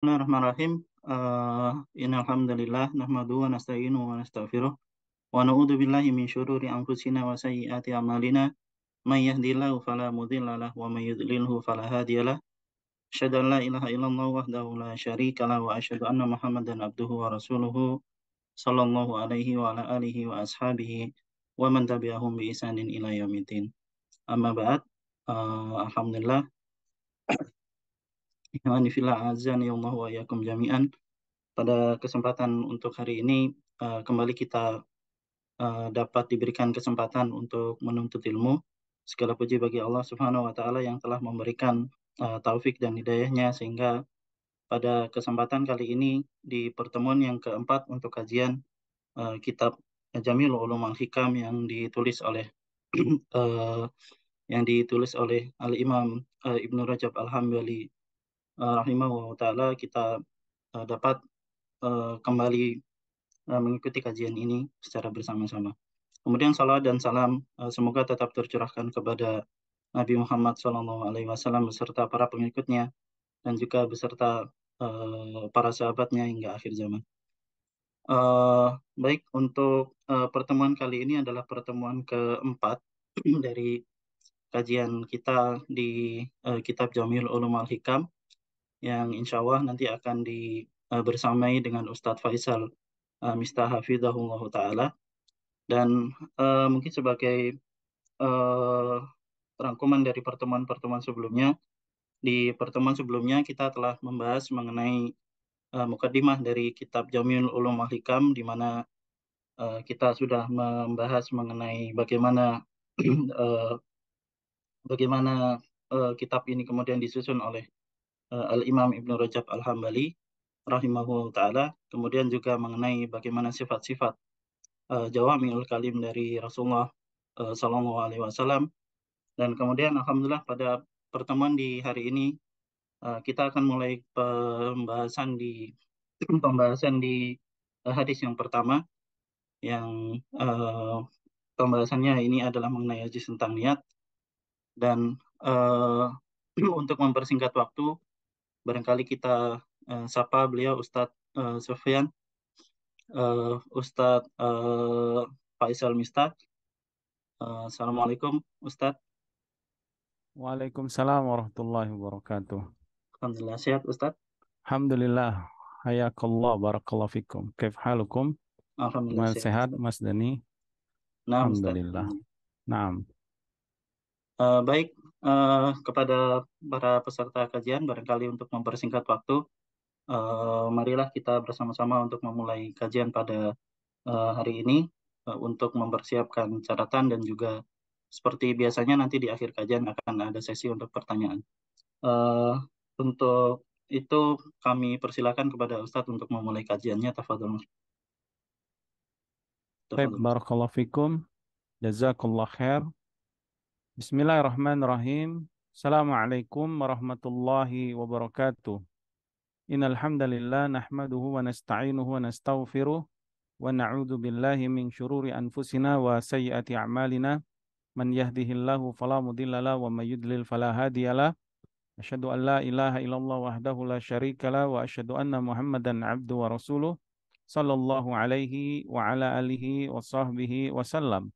Bismillahirrahmanirrahim. Innal hamdalillah nahmaduhu wa nasta'inuhu wa nastaghfiruh wa na'udzu billahi min syururi anfusina wa sayyiati a'malina. May yahdihillahu fala mudilla lahu wa may yudlilhu fala hadiyalah. Asyhadu an la ilaha illallah wahdahu la syarika lahu wa asyhadu anna Muhammadan abduhu wa rasuluhu sallallahu alaihi wa ala alihi wa ashabihi wa man tabi'ahum bi ihsanin ila yaumiddin. Amma ba'd. Alhamdulillah. Ikhwani fillah azani Allah wa iyyakum jami'an. Pada kesempatan untuk hari ini, kembali kita dapat diberikan kesempatan untuk menuntut ilmu. Segala puji bagi Allah Subhanahu wa Ta'ala yang telah memberikan taufik dan hidayahnya, sehingga pada kesempatan kali ini, di pertemuan yang keempat untuk kajian kitab Jamil Ulum Al-Hikam yang ditulis oleh eh, Al-Imam Ibnu Rajab Al-Hambali rahimahullah ta'ala, kita dapat kembali mengikuti kajian ini secara bersama-sama. Kemudian salawat dan salam semoga tetap tercurahkan kepada Nabi Muhammad SAW beserta para pengikutnya dan juga beserta para sahabatnya hingga akhir zaman. Eh, Baik, untuk pertemuan kali ini adalah pertemuan keempat dari kajian kita di kitab Jamil Ulum Al-Hikam yang insya Allah nanti akan bersamai dengan Ustadz Faisal Mistah Hafidhahullah Ta'ala. Dan mungkin sebagai eh, rangkuman dari pertemuan-pertemuan sebelumnya, di pertemuan sebelumnya kita telah membahas mengenai mukadimah dari kitab Jamiul Ulum Wal Hikam, di mana kita sudah membahas mengenai bagaimana eh, bagaimana kitab ini kemudian disusun oleh Al-Imam Ibnu Rajab Al-Hambali rahimahullah taala, kemudian juga mengenai bagaimana sifat-sifat Jawami'ul Kalim dari Rasulullah Sallallahu Alaihi Wasallam. Dan kemudian alhamdulillah pada pertemuan di hari ini kita akan mulai pembahasan di hadis yang pertama, yang eh, pembahasannya ini adalah mengenai hadis tentang niat. Dan eh, untuk mempersingkat waktu, barangkali kita sapa beliau Ustadz Sufyan, Ustadz Faisal Mistah. Assalamualaikum Ustadz. Waalaikumsalam warahmatullahi wabarakatuh. Alhamdulillah sehat Ustadz. Alhamdulillah. Hayakallah barakallahu fikum. Kaif halukum? Alhamdulillah Gimana sehat sehat Ustadz. Mas Dani? Nah Ustadz. Alhamdulillah. Naam. Baik, kepada para peserta kajian, barangkali untuk mempersingkat waktu, marilah kita bersama-sama untuk memulai kajian pada hari ini, untuk mempersiapkan catatan dan juga seperti biasanya nanti di akhir kajian akan ada sesi untuk pertanyaan. Eh, untuk itu kami persilakan kepada Ustadz untuk memulai kajiannya. Tafadhol, Mas. Baik, Tafadhol, Mas. barakallahu fikum. Jazakallah khair. Bismillahirrahmanirrahim. Assalamualaikum warahmatullahi wabarakatuh. Innal hamdalillah nahmaduhu wa nasta'inuhu wa nastaghfiruh wa na'udzu billahi min syururi anfusina wa sayyiati a'malina. Man yahdihillahu fala mudhillalah wa may yudlil fala hadiyalah. Asyhadu an la ilaha illallah wahdahu la syarikalah wa asyhadu anna Muhammadan abdu wa rasuluh sallallahu alaihi wa ala alihi wa sahbihi wa sallam.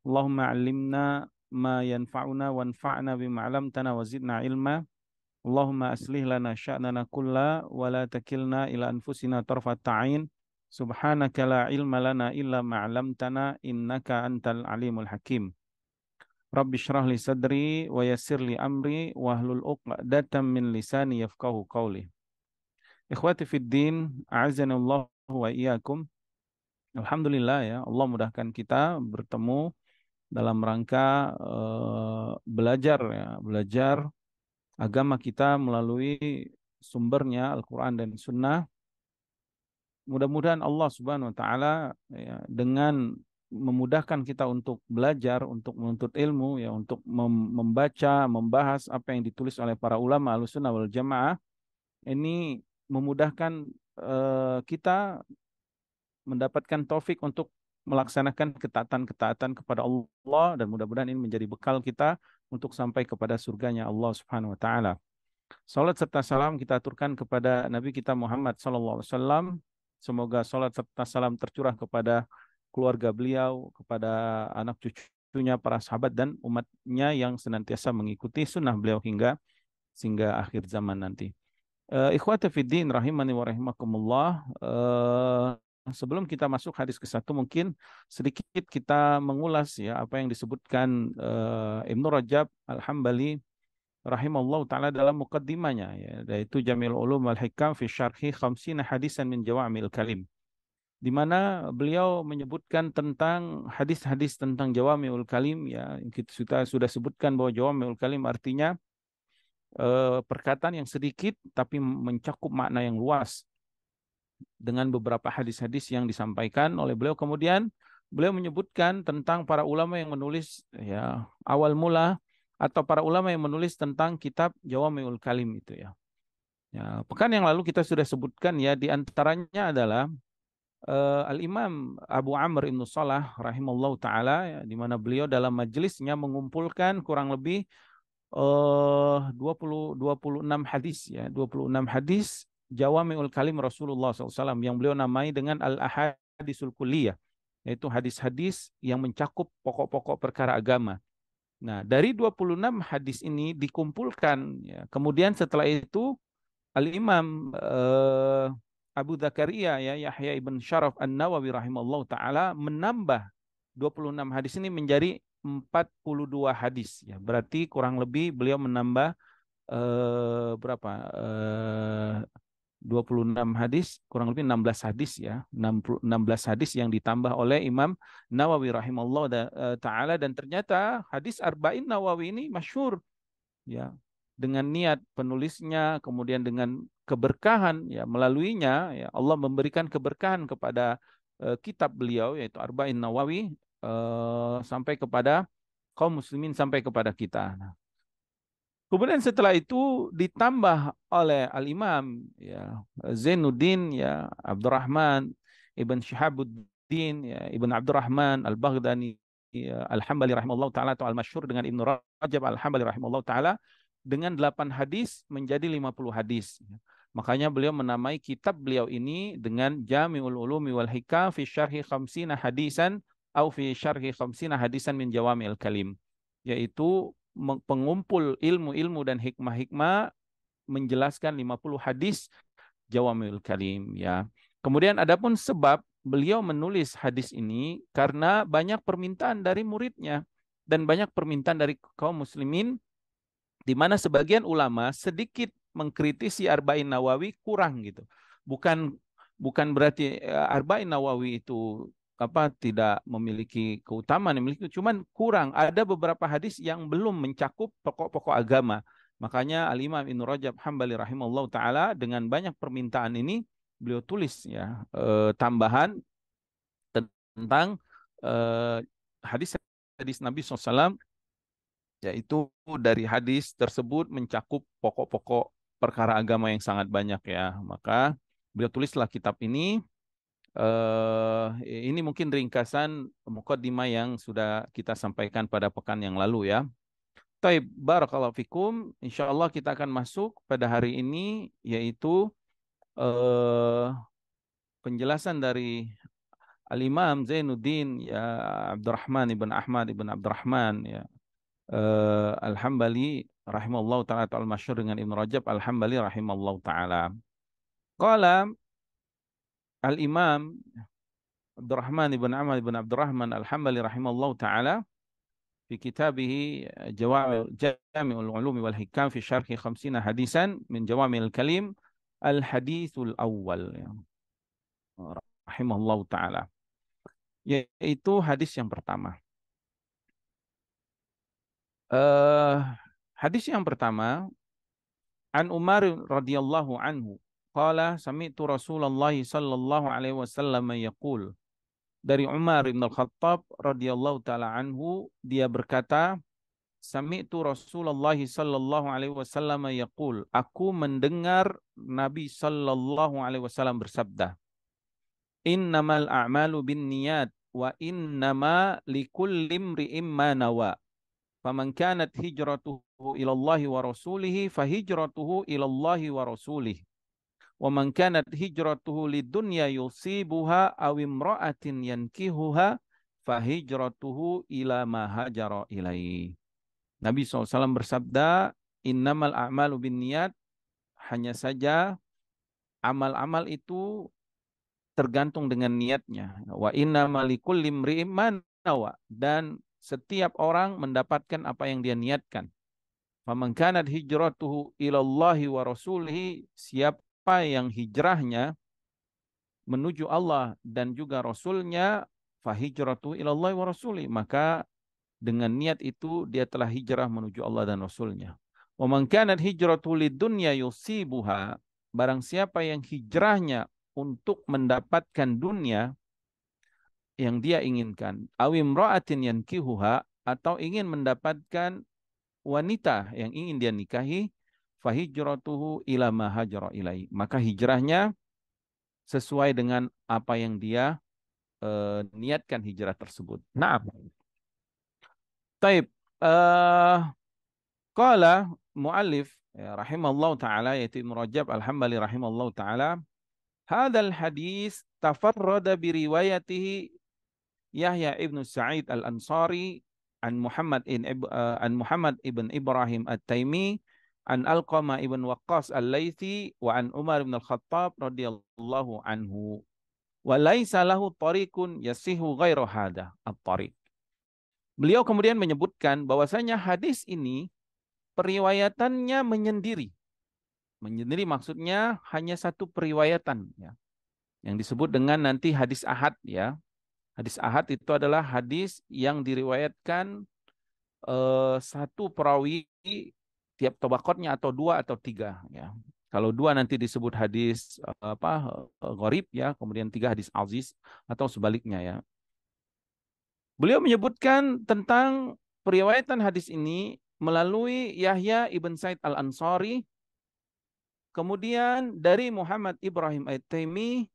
Allahumma allimna ma yanfa'una wanfa'na bima 'allamtana wa zidna ilma. Allahumma aslih lana sya'nana kulla wa la takilna ila anfusina tarfat ta'in. Subhanaka la ilma lana illa ma 'allamtana innaka antal alimul hakim. Rabbi syrah li sadri wa yassir li amri wahlul uqdatam min lisani yafqahu qawli. Ikhwati fid din, a'azanallahu wa iyyakum. Alhamdulillah ya, Allah mudahkan kita bertemu dalam rangka belajar ya, belajar agama kita melalui sumbernya Al-Qur'an dan Sunnah. Mudah-mudahan Allah Subhanahu wa taala ya, dengan memudahkan kita untuk belajar, untuk menuntut ilmu, ya, untuk membaca, membahas apa yang ditulis oleh para ulama Ahlussunnah wal Jamaah, ini memudahkan kita mendapatkan taufik untuk melaksanakan ketaatan-ketaatan kepada Allah, dan mudah-mudahan ini menjadi bekal kita untuk sampai kepada surganya Allah Subhanahu wa taala. Salat serta salam kita aturkan kepada Nabi kita Muhammad SAW. Semoga salat serta salam tercurah kepada keluarga beliau, kepada anak cucunya, para sahabat dan umatnya yang senantiasa mengikuti sunnah beliau sehingga akhir zaman nanti. Ikhwati fiddin rahimani wa rahimakumullah. Sebelum kita masuk hadis ke-1 mungkin sedikit kita mengulas ya apa yang disebutkan Ibnu Rajab Al-Hambali rahimallahu taala dalam mukaddimahnya ya, yaitu Jamil Ulum wal Hikam fi syarhi khamsina hadisan min jawamil kalim, di mana beliau menyebutkan tentang hadis-hadis tentang jawamiul kalim ya, yang kita sudah sebutkan bahwa jawamiul kalim artinya perkataan yang sedikit tapi mencakup makna yang luas dengan beberapa hadis-hadis yang disampaikan oleh beliau. Kemudian beliau menyebutkan tentang para ulama yang menulis ya awal mula atau para ulama yang menulis tentang kitab Jawamiul Kalim itu ya. Ya, pekan yang lalu kita sudah sebutkan ya, di antaranya adalah Al-Imam Abu Amr Ibnu Salah rahimallahu taala ya, di mana beliau dalam majelisnya mengumpulkan kurang lebih 26 hadis ya, 26 hadis Jawami'ul Kalim Rasulullah SAW yang beliau namai dengan Al-Ahadisul Kulliyah, yaitu hadis-hadis yang mencakup pokok-pokok perkara agama. Nah, dari 26 hadis ini dikumpulkan ya. Kemudian setelah itu Al-Imam Abu Zakaria ya Yahya ibn Syaraf An-Nawawi rahimahullah taala menambah 26 hadis ini menjadi 42 hadis ya. Berarti kurang lebih beliau menambah berapa? 26 hadis, kurang lebih 16 hadis ya. 16 hadis yang ditambah oleh Imam Nawawi rahimahullah taala, dan ternyata hadis Arba'in Nawawi ini masyhur ya, dengan niat penulisnya kemudian dengan keberkahan ya, melaluinya ya Allah memberikan keberkahan kepada kitab beliau yaitu Arba'in Nawawi sampai kepada kaum muslimin, sampai kepada kita. Nah, kemudian setelah itu ditambah oleh Al-Imam ya Zainuddin ya Abdurrahman Ibn Syihabuddin ya Ibn Abdurrahman Al-Baghdadi ya, Al-Hambali rahimahullah taala, atau al-masyhur dengan Ibnu Rajab Al-Hambali rahimahullah taala, dengan 8 hadis menjadi 50 hadis. Makanya beliau menamai kitab beliau ini dengan Jami'ul Ulumi wal Hikam fi syarhi khamsina hadisan au fi syarhi khamsina hadisan min jawami'il kalim, yaitu pengumpul ilmu-ilmu dan hikmah-hikmah menjelaskan 50 hadis Jawamiul Kalim ya. Kemudian adapun sebab beliau menulis hadis ini karena banyak permintaan dari muridnya dan banyak permintaan dari kaum muslimin, di mana sebagian ulama sedikit mengkritisi Arba'in Nawawi kurang gitu. Bukan bukan berarti Arba'in Nawawi itu tidak memiliki keutamaan, memiliki, cuman kurang. Ada beberapa hadis yang belum mencakup pokok-pokok agama. Makanya Al-Imam Ibnu Rajab Hambali rahimahullah taala dengan banyak permintaan ini beliau tulis ya tambahan tentang hadis-hadis Nabi SAW, yaitu dari hadis tersebut mencakup pokok-pokok perkara agama yang sangat banyak ya. Maka beliau tulislah kitab ini. Ini mungkin ringkasan mukaddimah yang sudah kita sampaikan pada pekan yang lalu ya. Taib, barakallahu fikum. Insyaallah kita akan masuk pada hari ini, yaitu penjelasan dari Al-Imam Zainuddin ya Abdurrahman ibn Ahmad ibn Abdurrahman ya Al-Hambali rahimahullah ta'ala, atau al-masyhur dengan Ibnu Rajab Al-Hambali rahimahullah ta'ala. Qala Al-Imam Abdurrahman ibn Ahmad ibn Abdurrahman Al-Hambali rahimahullah ta'ala fi kitabih Jami'ul Ulumi wal Hikam fi syarhi khamsina hadisan min Jawami'il Kalim al-hadithul awwal ya. Rahimahullah ta'ala, yaitu hadis yang pertama. Hadis yang pertama, An Umar radhiyallahu anhu qala sami'tu Rasulullah sallallahu alaihi wasallam yaqul. Dari Umar bin Al-Khattab radhiyallahu taala anhu, dia berkata, sami'tu Rasulullah sallallahu alaihi wasallam yaqul, aku mendengar Nabi sallallahu alaihi wasallam bersabda, innamal a'malu binniyat wa innama likulli imri'in ma nawa. Faman kanat hijratuhu ilallahi wa rasulihi fahijratuhu ilallahi wa rasulih. Wa man kanat hijratuhu lidunya yusibuha aw imra'atin yankihuha fahijratuhu ila ma hajara ilaih. Nabi SAW bersabda, innamal a'malu binniyat, hanya saja amal-amal itu tergantung dengan niatnya. Wa innamal likulli imri'in ma nawa, dan setiap orang mendapatkan apa yang dia niatkan. Faman kanat hijratuhu ilallahi wa rasulihi, siapa yang hijrahnya menuju Allah dan juga Rasulnya, fahijratuhu ilallahi wa rasulihi, maka dengan niat itu dia telah hijrah menuju Allah dan Rasulnya. Wa man kanat hijratuhu lidunya yusibuha, barang siapa yang hijrahnya untuk mendapatkan dunia yang dia inginkan, awim ra'atin yankihuha, atau ingin mendapatkan wanita yang ingin dia nikahi, fahijratuhu ila ma hajara ilai, maka hijrahnya sesuai dengan apa yang dia niatkan hijrah tersebut. Nah, taib. Qala muallif ya, rahimallahu taala, yaitu Ibnu Rajab Al-Hambali rahimallahu taala, hadzal hadis tafarrada bi riwayatihi Yahya ibn Sa'id Al-Ansari an Muhammad ibn Ibrahim At-Taimi an Alqamah ibn Waqqas Al-Laythi wa an Umar ibn Al-Khattab radhiyallahu anhu wa laisa lahu tariqun yasihu ghairu hadha at-tariq. Beliau kemudian menyebutkan bahwasanya hadis ini periwayatannya menyendiri. Menyendiri maksudnya hanya satu periwayatan ya, yang disebut dengan nanti hadis ahad ya. Hadis ahad itu adalah hadis yang diriwayatkan satu perawi tiap tabaqatnya, atau dua atau tiga ya. Kalau dua nanti disebut hadis gharib ya, kemudian tiga hadis aziz atau sebaliknya ya. Beliau menyebutkan tentang periwayatan hadis ini melalui Yahya ibn Sa'id Al-Ansari, kemudian dari Muhammad Ibrahim At-Taimi,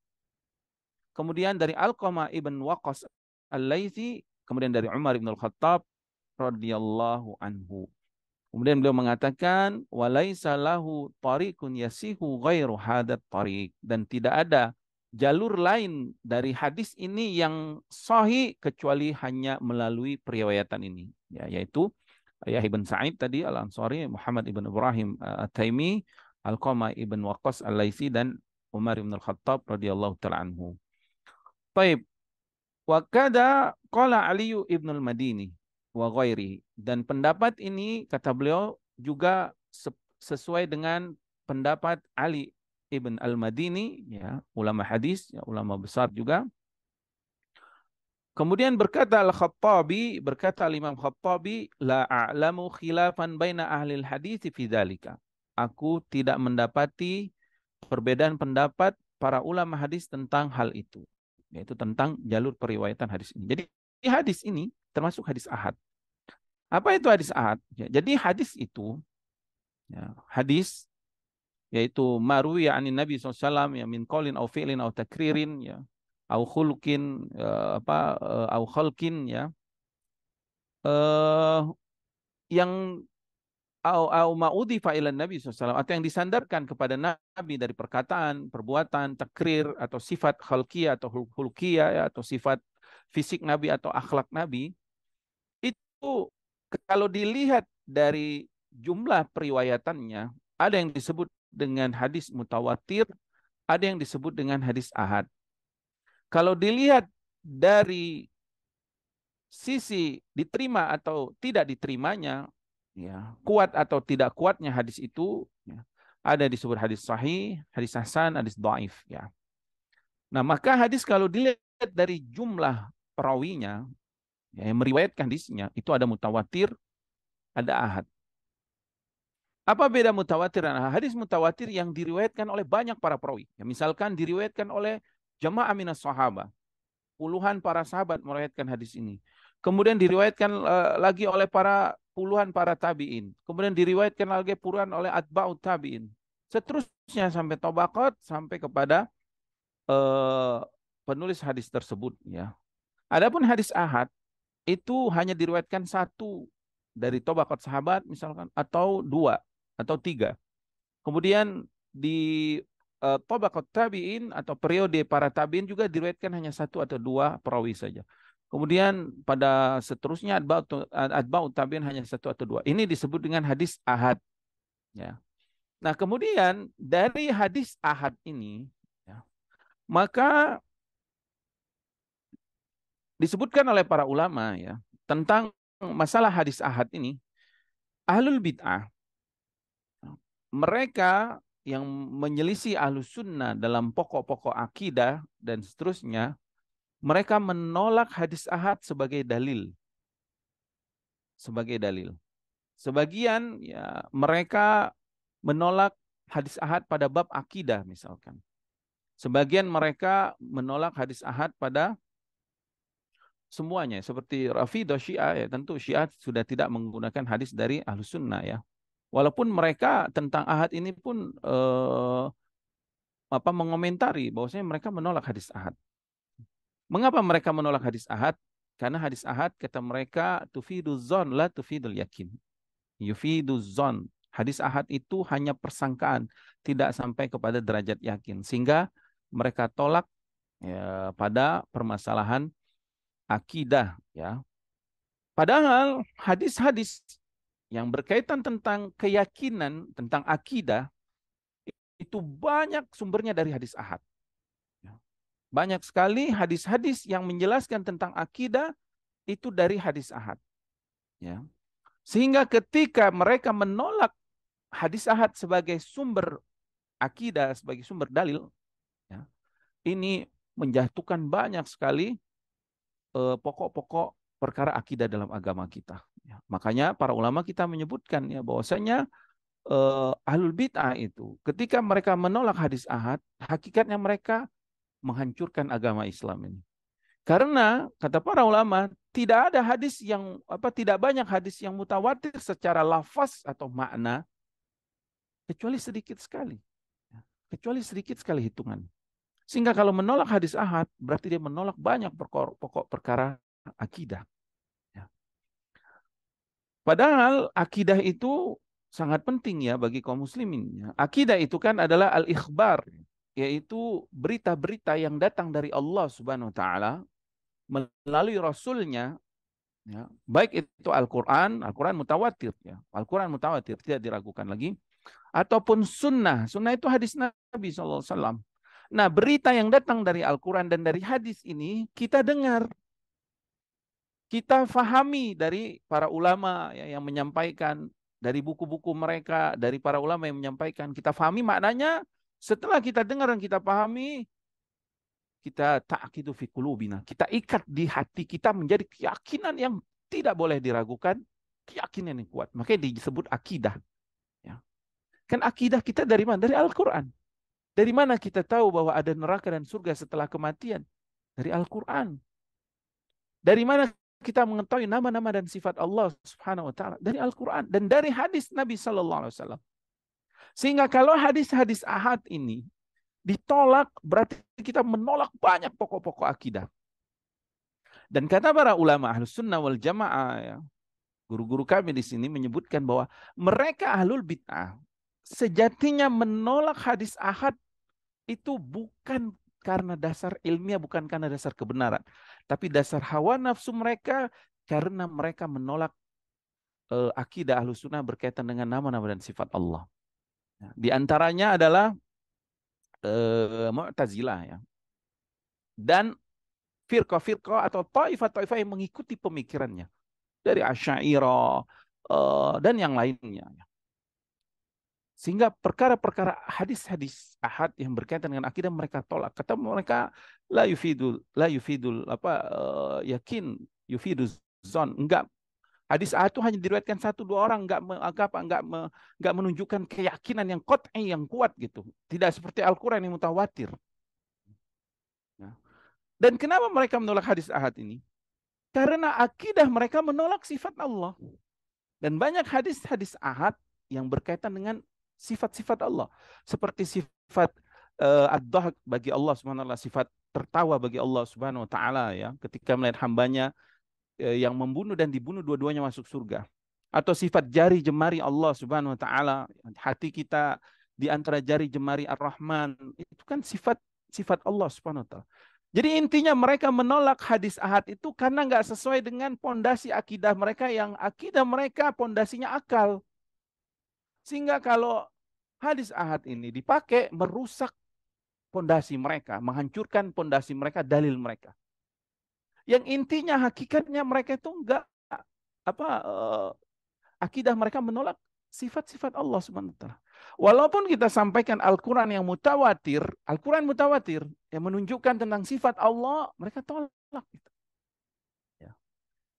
kemudian dari Alqamah ibn Waqqas Al-Laythi, kemudian dari Umar ibn Al-Khattab radhiyallahu anhu. Kemudian beliau mengatakan walaisa lahu tariqun yasihu ghairu hadat tariq, dan tidak ada jalur lain dari hadis ini yang sahih kecuali hanya melalui periwayatan ini ya, yaitu Yahya ibn Sa'id tadi Al-Ansari, Muhammad ibn Ibrahim At-Taimi, Alqamah ibn Waqqas Al-Laythi, dan Umar ibn Al-Khattab radhiyallahu taala anhu. Baik. Wa kada qala Ali ibn al-Madini wa ghairi, dan pendapat ini kata beliau juga sesuai dengan pendapat Ali ibn al-Madini ya, ulama hadis ya, ulama besar juga. Kemudian berkata Al-Khattabi, berkata Imam Khattabi, la a'lamu khilafan baina ahli hadis fi dzalika. Aku tidak mendapati perbedaan pendapat para ulama hadis tentang hal itu, yaitu tentang jalur periwayatan hadis ini. Jadi hadis ini termasuk hadis ahad. Apa itu hadis ahad? Ya, jadi hadis itu ya, hadis yaitu marwiya anin Nabi SAW ya, min qaulin au fi'lin au takririn ya, au khulqin au khalqin ya, yang au ma'udhifa ila Nabi SAW, atau yang disandarkan kepada Nabi dari perkataan, perbuatan, takrir, atau sifat khalqiyah atau hulqiyah ya, atau sifat fisik Nabi atau akhlak Nabi, itu kalau dilihat dari jumlah periwayatannya, ada yang disebut dengan hadis mutawatir, ada yang disebut dengan hadis ahad. Kalau dilihat dari sisi diterima atau tidak diterimanya, ya, kuat atau tidak kuatnya hadis itu, ya, ada disebut hadis sahih, hadis hasan, hadis dhaif ya. Nah, maka hadis kalau dilihat dari jumlah perawinya ya, yang meriwayatkan hadisnya, itu ada mutawatir, ada ahad. Apa beda mutawatir dan ahad? Hadis mutawatir yang diriwayatkan oleh banyak para perawi. Ya, misalkan diriwayatkan oleh jamaah minas sahabat, puluhan para sahabat meriwayatkan hadis ini. Kemudian diriwayatkan lagi oleh puluhan para tabi'in. Kemudian diriwayatkan lagi puluhan oleh atba'ut tabi'in. Seterusnya sampai tabaqat, sampai kepada penulis hadis tersebut ya. Adapun hadis ahad itu hanya diriwayatkan satu dari tabaqat sahabat misalkan, atau 2 atau 3. Kemudian di tabaqat tabi'in atau periode para tabi'in juga diriwayatkan hanya 1 atau 2 perawi saja. Kemudian pada seterusnya atba'ut tabi'in hanya 1 atau 2. Ini disebut dengan hadis ahad, ya. Nah, kemudian dari hadis ahad ini, ya, maka disebutkan oleh para ulama, ya, tentang masalah hadis ahad ini. Ahlul bid'ah, mereka yang menyelisih ahlus sunnah dalam pokok-pokok akidah dan seterusnya, mereka menolak hadis ahad sebagai dalil. Sebagai dalil. Sebagian, ya, mereka menolak hadis ahad pada bab akidah misalkan. Sebagian mereka menolak hadis ahad pada semuanya. Seperti Rafidah Syiah, ya, tentu Syiah sudah tidak menggunakan hadis dari Ahlus Sunnah, ya. Walaupun mereka tentang ahad ini pun mengomentari bahwasanya mereka menolak hadis ahad. Mengapa mereka menolak hadis ahad? Karena hadis ahad kata mereka tufiduz zon la tufidul yakin. Yufiduz zon. Hadis ahad itu hanya persangkaan, tidak sampai kepada derajat yakin. Sehingga mereka tolak, ya, pada permasalahan akidah, ya. Padahal hadis-hadis yang berkaitan tentang keyakinan, tentang akidah, itu banyak sumbernya dari hadis ahad. Banyak sekali hadis-hadis yang menjelaskan tentang akidah itu dari hadis ahad. Ya. Sehingga ketika mereka menolak hadis ahad sebagai sumber akidah, sebagai sumber dalil, ya, ini menjatuhkan banyak sekali pokok-pokok perkara akidah dalam agama kita. Ya. Makanya para ulama kita menyebutkan, ya, bahwasanya ahlul bid'ah itu ketika mereka menolak hadis ahad, hakikatnya mereka menghancurkan agama Islam ini. Karena kata para ulama, tidak ada hadis yang tidak banyak hadis yang mutawatir secara lafaz atau makna kecuali sedikit sekali. Kecuali sedikit sekali hitungan. Sehingga kalau menolak hadis ahad, berarti dia menolak banyak pokok perkara akidah. Ya. Padahal akidah itu sangat penting, ya, bagi kaum muslimin. Ya. Akidah itu kan adalah al-ikhbar, yaitu berita-berita yang datang dari Allah Subhanahu wa taala melalui rasulnya, ya, baik itu Al-Quran mutawatir, ya, Al-Quran mutawatir tidak diragukan lagi, ataupun sunnah itu hadis Nabi SAW. Nah, berita yang datang dari Al-Quran dan dari hadis ini kita dengar, kita fahami dari para ulama, ya, yang menyampaikan, dari buku-buku mereka, dari para ulama yang menyampaikan, kita fahami maknanya. Setelah kita dengar dan kita pahami, kita ta'kidu fi qulubina, kita ikat di hati kita menjadi keyakinan yang tidak boleh diragukan, keyakinan yang kuat. Makanya disebut akidah. Ya. Kan akidah kita dari mana? Dari Al-Quran. Dari mana kita tahu bahwa ada neraka dan surga setelah kematian? Dari Al-Quran. Dari mana kita mengetahui nama-nama dan sifat Allah Subhanahu wa taala? Dari Al-Quran dan dari hadis Nabi sallallahu alaihi wasallam. Sehingga kalau hadis-hadis ahad ini ditolak, berarti kita menolak banyak pokok-pokok akidah. Dan kata para ulama Ahlus Sunnah wal Jamaah, ya, guru-guru kami di sini menyebutkan bahwa mereka ahlul bid'ah sejatinya menolak hadis ahad itu bukan karena dasar ilmiah, bukan karena dasar kebenaran, tapi dasar hawa nafsu mereka, karena mereka menolak akidah Ahlus Sunnah berkaitan dengan nama-nama dan sifat Allah. Di antaranya adalah Mu'tazilah, ya, dan firqah-firqah atau taifah-taifah yang mengikuti pemikirannya dari Asy'ariyah dan yang lainnya. Sehingga perkara-perkara hadis-hadis ahad yang berkaitan dengan akidah mereka tolak. Kata mereka la yufidul yakin, yufiduz zon. Enggak, hadis ahad itu hanya diriwayatkan 1-2 orang, enggak menunjukkan keyakinan yang qat'i, yang kuat gitu. Tidak seperti Al-Qur'an yang mutawatir. Ya. Dan kenapa mereka menolak hadis ahad ini? Karena akidah mereka menolak sifat Allah. Dan banyak hadis-hadis ahad yang berkaitan dengan sifat-sifat Allah. Seperti sifat ad-dhahak bagi Allah Subhanahu wa taala, sifat tertawa bagi Allah Subhanahu wa taala, ya, ketika melihat hambanya yang membunuh dan dibunuh dua-duanya masuk surga. atau sifat jari jemari Allah Subhanahu wa taala, hati kita di antara jari jemari Ar-Rahman, itu kan sifat Allah Subhanahu wa taala. Jadi intinya mereka menolak hadis ahad itu karena nggak sesuai dengan pondasi akidah mereka, yang akidah mereka pondasinya akal. Sehingga kalau hadis ahad ini dipakai merusak pondasi mereka, menghancurkan pondasi mereka, dalil mereka. Yang intinya hakikatnya mereka itu enggak apa akidah mereka menolak sifat-sifat Allah Subhanahu wa taala. Walaupun kita sampaikan Al-Qur'an yang mutawatir, Al-Qur'an mutawatir yang menunjukkan tentang sifat Allah, mereka tolak gitu. Ya.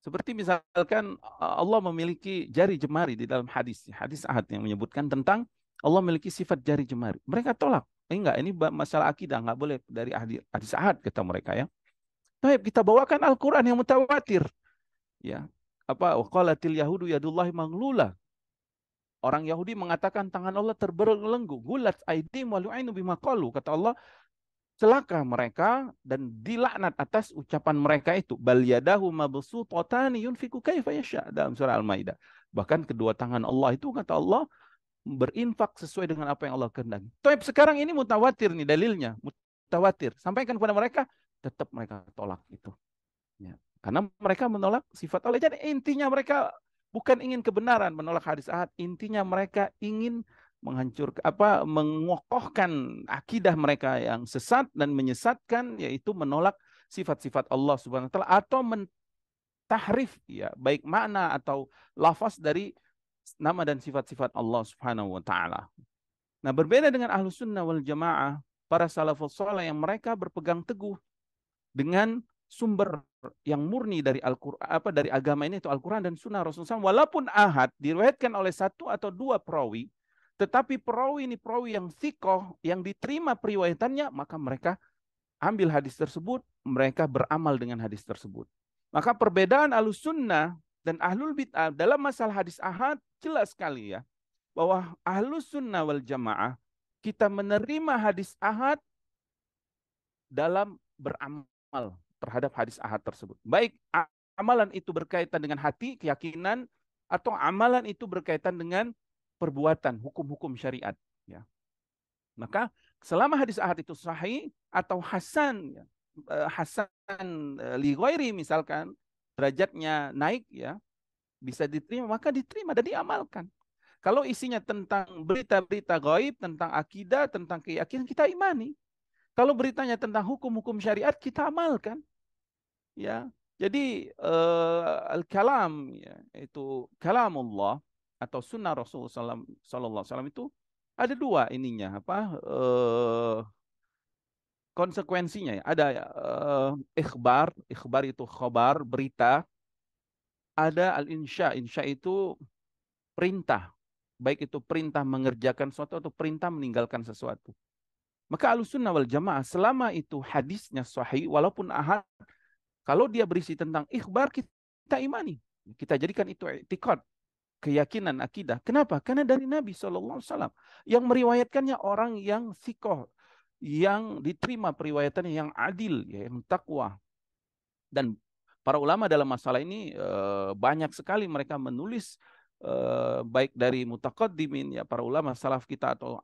Seperti misalkan Allah memiliki jari jemari di dalam hadis, hadis ahad yang menyebutkan tentang Allah memiliki sifat jari jemari. Mereka tolak. Enggak, ini masalah akidah, enggak boleh dari hadis ahad kata mereka ya. Baik, kita bawakan Al-Qur'an yang mutawatir. Ya. Apa waqalatil yahudu yadullahi maghlula. Orang Yahudi mengatakan tangan Allah terbelenggu. Gulat aidim wa lu'inu bima qalu. Kata Allah, celaka mereka dan dilaknat atas ucapan mereka itu. Bal yadahu mabsutatani yunfiku kaifa yasha, dalam surah Al-Maidah. Bahkan kedua tangan Allah itu, kata Allah, berinfak sesuai dengan apa yang Allah kehendaki. Tapi sekarang ini mutawatir nih dalilnya, mutawatir. Sampaikan kepada mereka, tetap mereka tolak itu. Ya. Karena mereka menolak sifat Allah. Jadi intinya mereka bukan ingin kebenaran, menolak hadis ahad. Intinya mereka ingin menghancurkan mengokohkan akidah mereka yang sesat dan menyesatkan, yaitu menolak sifat-sifat Allah Subhanahu wa taala atau mentahrif ya, baik makna atau lafaz dari nama dan sifat-sifat Allah Subhanahu wa taala. Nah, berbeda dengan Ahlus Sunnah wal Jamaah, para salafus saleh yang mereka berpegang teguh dengan sumber yang murni dari Al-Qur'an, dari agama ini, itu Al-Qur'an dan Sunnah Rasulullah SAW. Walaupun ahad diriwayatkan oleh satu atau dua perawi, tetapi perawi ini perawi yang thiqah, yang diterima periwayatannya, maka mereka ambil hadis tersebut, mereka beramal dengan hadis tersebut. Maka perbedaan Ahlus Sunnah dan Ahlul Bid'ah dalam masalah hadis ahad jelas sekali ya, bahwa Ahlus Sunnah wal Jamaah kita menerima hadis ahad dalam beramal terhadap hadis ahad tersebut. Baik amalan itu berkaitan dengan hati, keyakinan, atau amalan itu berkaitan dengan perbuatan, hukum-hukum syariat. Ya. Maka selama hadis ahad itu sahih atau hasan, ya, hasan li ghairi misalkan, derajatnya naik ya, bisa diterima, maka diterima dan diamalkan. Kalau isinya tentang berita-berita gaib, tentang akidah, tentang keyakinan, kita imani. Kalau beritanya tentang hukum-hukum syariat, kita amalkan. Ya, jadi al-kalam ya, itu kalamullah atau sunnah Rasulullah Sallallahu Alaihi Wasallam itu ada dua ininya konsekuensinya ya. Ada ikhbar, ikhbar itu khabar, berita. Ada al-insya, insya itu perintah. Baik itu perintah mengerjakan sesuatu atau perintah meninggalkan sesuatu. Maka Ahlussunnah wal Jamaah selama itu hadisnya sahih walaupun ahad, kalau dia berisi tentang ikhbar, kita imani. Kita jadikan itu i'tiqad, keyakinan, akidah. Kenapa? Karena dari Nabi SAW. Yang meriwayatkannya orang yang thiqah, yang diterima periwayatannya, yang adil, yang takwa. Dan para ulama dalam masalah ini banyak sekali mereka menulis, baik dari mutaqaddimin, ya, para ulama salaf kita, atau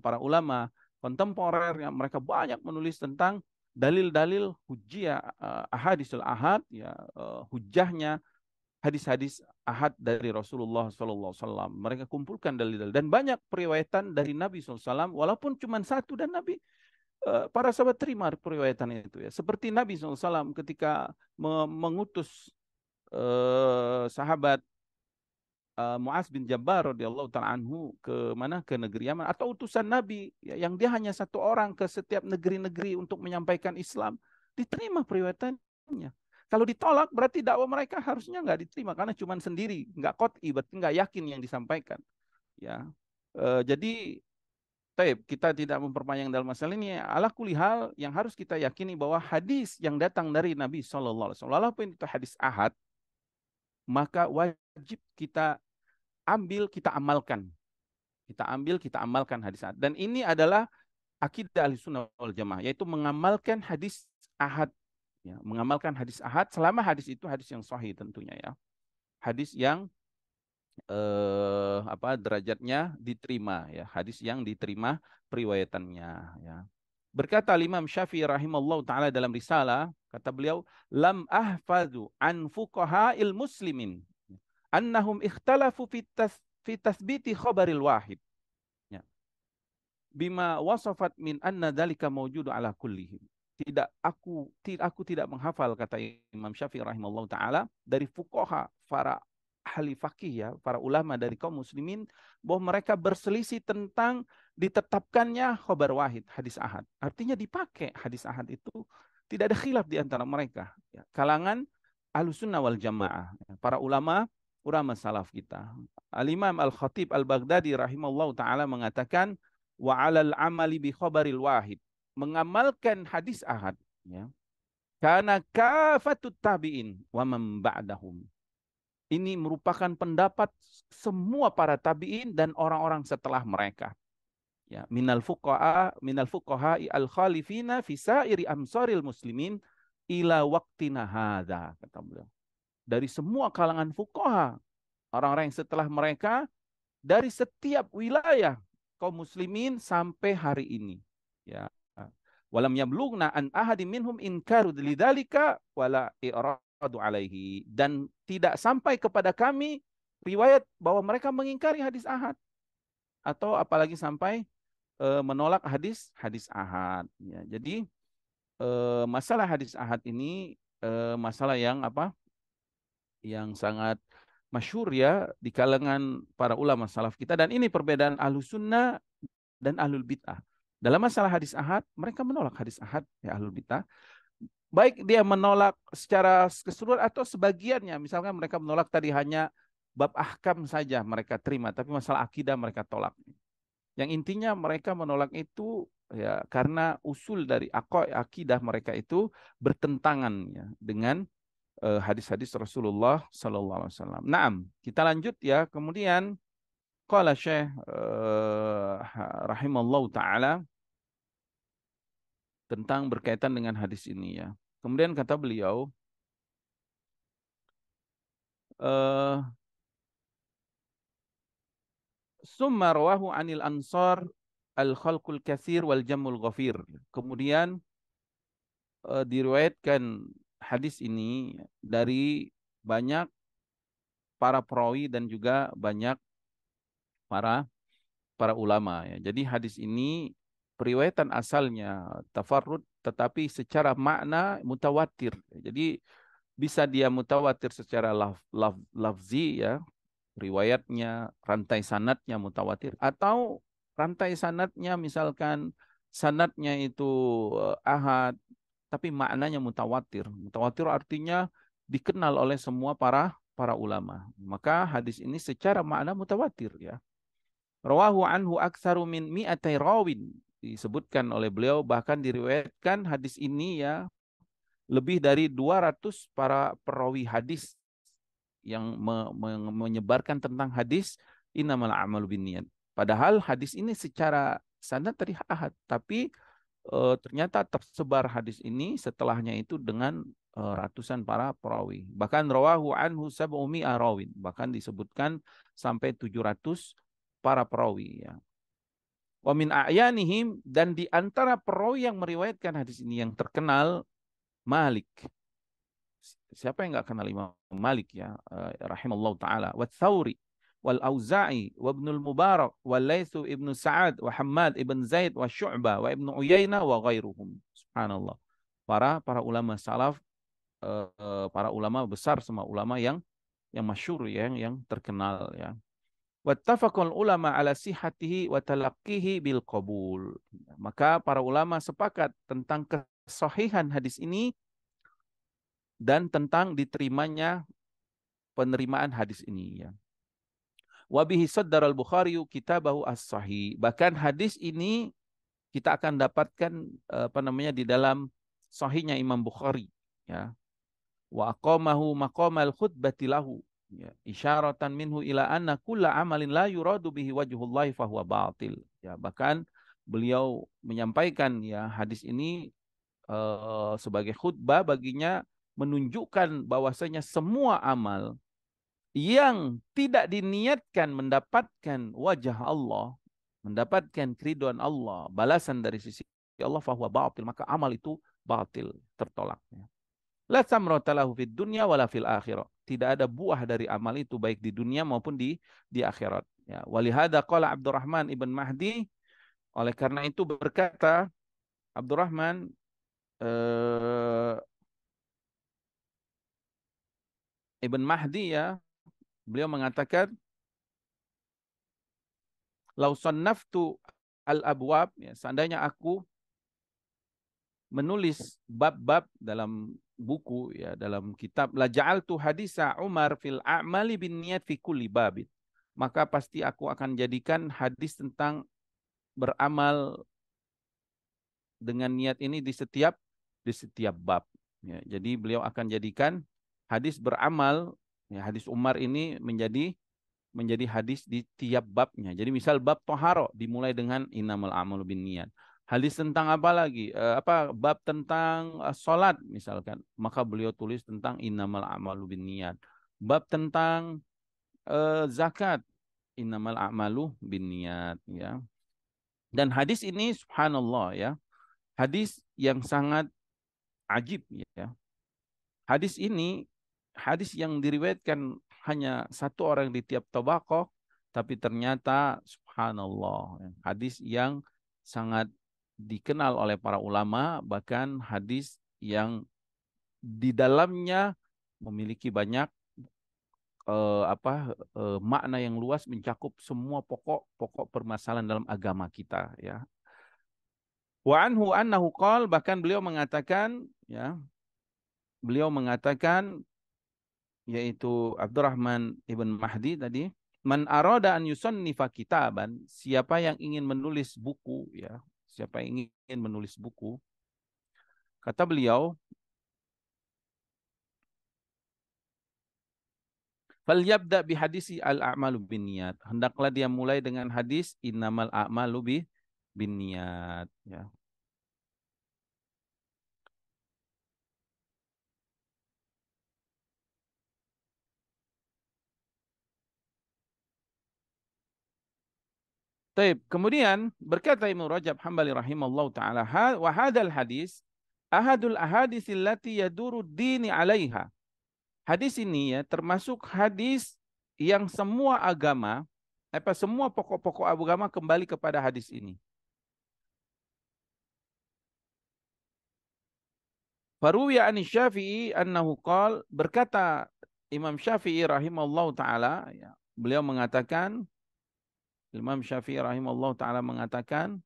para ulama kontemporer yang mereka banyak menulis tentang dalil-dalil hujjah ahadisul ahad, ya, hujjahnya hadis-hadis ahad dari Rasulullah SAW. Mereka kumpulkan dalil-dalil dan banyak periwayatan dari Nabi SAW, walaupun cuma satu, dan Nabi para sahabat terima periwayatan itu ya. Seperti Nabi SAW ketika mengutus sahabat Muaz bin Jabbar radhiyallahu taala anhu ke mana, ke negeri Yaman, atau utusan Nabi ya, yang dia hanya satu orang ke setiap negeri-negeri untuk menyampaikan Islam, diterima periwayatannya. Kalau ditolak berarti dakwah mereka harusnya nggak diterima karena cuma sendiri, nggak qot'i, berarti nggak yakin yang disampaikan. Ya, jadi kita tidak memperpanjang dalam masalah ini. Ala kulli hal, yang harus kita yakini bahwa hadis yang datang dari Nabi SAW, walaupun itu hadis ahad, maka wajib kita ambil, kita amalkan. Kita ambil, kita amalkan hadis ahad. Dan ini adalah akidah Ahlussunnah wal Jamaah, yaitu mengamalkan hadis ahad. Ya, mengamalkan hadis ahad selama hadis itu hadis yang sahih tentunya ya. Hadis yang derajatnya diterima, ya, hadis yang diterima periwayatannya, ya. Berkata Imam Syafi'i rahimallahu taala dalam risalah, kata beliau, lam ahfadu an fuqaha'il muslimin annahum ikhtalafu fi tasbiti khabaril wahid, ya, bima wasafat min anna dzalika mawjudu ala kullihim. Aku tidak menghafal, kata Imam Syafi'i rahimallahu taala, dari fuqaha, para ahli fakih, ya, para ulama dari kaum muslimin, bahwa mereka berselisih tentang ditetapkannya khobar wahid, hadis ahad. Artinya dipakai hadis ahad itu, tidak ada khilaf di antara mereka, ya. Kalangan Ahlussunnah wal Jamaah, ya, para ulama salaf kita. Al-Imam Al-Khatib Al-Baghdadi rahimallahu taala mengatakan, wa 'alal amali bi khabaril wahid, mengamalkan hadis ahad, ya, karena kafatut tabi'in wa man ba'dahum. Ini merupakan pendapat semua para tabi'in dan orang-orang setelah mereka. Ya, minal fuqaha al khalifina fi sairi amsaril muslimin ila waqtina hadza, kata beliau. Dari semua kalangan fuqaha, orang-orang yang setelah mereka, dari setiap wilayah kaum muslimin sampai hari ini, ya. Walam yablugna an ahadin minhum inkaru lidzalika wala i'radu alaihi, dan tidak sampai kepada kami riwayat bahwa mereka mengingkari hadis ahad, atau apalagi sampai menolak hadis ahad, ya. Jadi masalah hadis ahad ini masalah yang apa? Yang sangat masyhur, ya, di kalangan para ulama salaf kita, dan ini perbedaan Ahlus Sunnah dan Ahlul Bid'ah. Dalam masalah hadis ahad, mereka menolak hadis ahad, ya, Ahlul Bid'ah. Baik dia menolak secara keseluruhan atau sebagiannya. Misalkan mereka menolak tadi hanya bab ahkam saja mereka terima, tapi masalah akidah mereka tolak. Yang intinya mereka menolak itu, ya, karena usul dari akidah mereka itu bertentangan, ya, dengan hadis-hadis Rasulullah Sallallahu Alaihi Wasallam. Naam, kita lanjut, ya. Kemudian qala Syekh rahimallahu taala tentang berkaitan dengan hadis ini, ya. Kemudian kata beliau, summa rawahu anil ansar al khalqul katsir wal jamul ghafir. Kemudian diriwayatkan hadis ini dari banyak para perawi dan juga banyak para para ulama, ya. Jadi hadis ini periwayatan asalnya tafarrud, tetapi secara makna mutawatir. Jadi bisa dia mutawatir secara lafzi, ya, riwayatnya, rantai sanadnya mutawatir, atau rantai sanadnya misalkan sanadnya itu ahad, tapi maknanya mutawatir. Mutawatir artinya dikenal oleh semua para para ulama. Maka hadis ini secara makna mutawatir, ya. Rawahu anhu aktsaru min mi'atai rawin. Disebutkan oleh beliau, bahkan diriwayatkan hadis ini, ya, lebih dari 200 para perawi hadis yang menyebarkan tentang hadis innamal a'malu binniyat. Padahal hadis ini secara sanad tadi ahad, tapi ternyata tersebar hadis ini setelahnya itu dengan ratusan para perawi. Bahkan rawahu anhu sab'umi'a rawin, bahkan disebutkan sampai 700 para perawi, ya. Wa min a'yanihim, dan di antara perawi yang meriwayatkan hadis ini yang terkenal, Malik. Siapa yang nggak kenal Imam Malik, ya, rahimallahu taala, wa Tsauri wal Auza'i wa Ibnul Mubarak wa Laitsu ibnu Sa'ad wa Hammad ibn Zaid wa Syu'bah wa Ibnu Uyainah wa ghairuhum. Subhanallah. Para ulama salaf, para ulama besar, semua ulama yang masyhur, yang terkenal, ya. Wattafaqul ulama ala sihhatihi wa talaqqihi bil qabul. Maka para ulama sepakat tentang kesahihan hadis ini dan tentang diterimanya penerimaan hadis ini, ya. Wa bihi saddara al-Bukhari kitabahu as-sahih. Bahkan hadis ini kita akan dapatkan di dalam sahihnya Imam Bukhari, ya. Wa aqamahu maqamal khutbati lahu, ya, isyaratan minhu ila anna kulla amalin la yuradu bihi wajhullahi fahuwa batil, ya. Bahkan beliau menyampaikan, ya, hadis ini sebagai khutbah baginya, menunjukkan bahwasanya semua amal yang tidak diniatkan mendapatkan wajah Allah, mendapatkan keridhaan Allah, balasan dari sisi Allah, fahuwa batil, maka amal itu batil, tertolak. La samrata lahu fid dunya wala fil akhirah. Tidak ada buah dari amal itu baik di dunia maupun di akhirat. Ya, walihada qala Abdurrahman ibn Mahdi, oleh karena itu berkata Abdurrahman ibn Mahdi, ya, beliau mengatakan, lau sannaftu al-abwab, ya, seandainya aku menulis bab-bab dalam buku, ya, dalam kitab, la ja'altu hadisa Umar fil a'mali bin niyat fi kulli babin, maka pasti aku akan jadikan hadis tentang beramal dengan niat ini di setiap bab, ya. Jadi beliau akan jadikan hadis beramal, ya, hadis Umar ini menjadi hadis di tiap babnya. Jadi misal bab toharo dimulai dengan innamal a'malu binniyat. Hadis tentang apa lagi? Bab tentang salat misalkan, maka beliau tulis tentang innamal a'malu binniyat. Bab tentang zakat, innamal a'malu binniyat, ya. Dan hadis ini subhanallah, ya, hadis yang sangat ajib, ya. Hadis ini hadis yang diriwayatkan hanya satu orang di tiap tabaqah, tapi ternyata subhanallah, hadis yang sangat dikenal oleh para ulama, bahkan hadis yang di dalamnya memiliki banyak makna yang luas, mencakup semua pokok-pokok permasalahan dalam agama kita, ya. Wa anhu annahu qala, bahkan beliau mengatakan, ya, beliau mengatakan, yaitu Abdurrahman ibn Mahdi tadi, man arada an yusannifa kitaban, siapa yang ingin menulis buku, ya, siapa yang ingin menulis buku, kata beliau, falyabda bihadisi al-a'malu binniyat, hendaklah dia mulai dengan hadis innamal a'malu binniyat, ya. Taib. Kemudian berkata Ibnu Rajab Hambali rahimallahu taala, wa hadzal hadis ahadul ahadits allati yaduru dini 'alaiha. Hadis ini, ya, termasuk hadis yang semua pokok-pokok agama kembali kepada hadis ini. Faruwiya an Syafi'i annahu qala, berkata Imam Syafi'i rahimallahu taala, ya, beliau mengatakan, Imam Syafi'i rahimallahu taala mengatakan,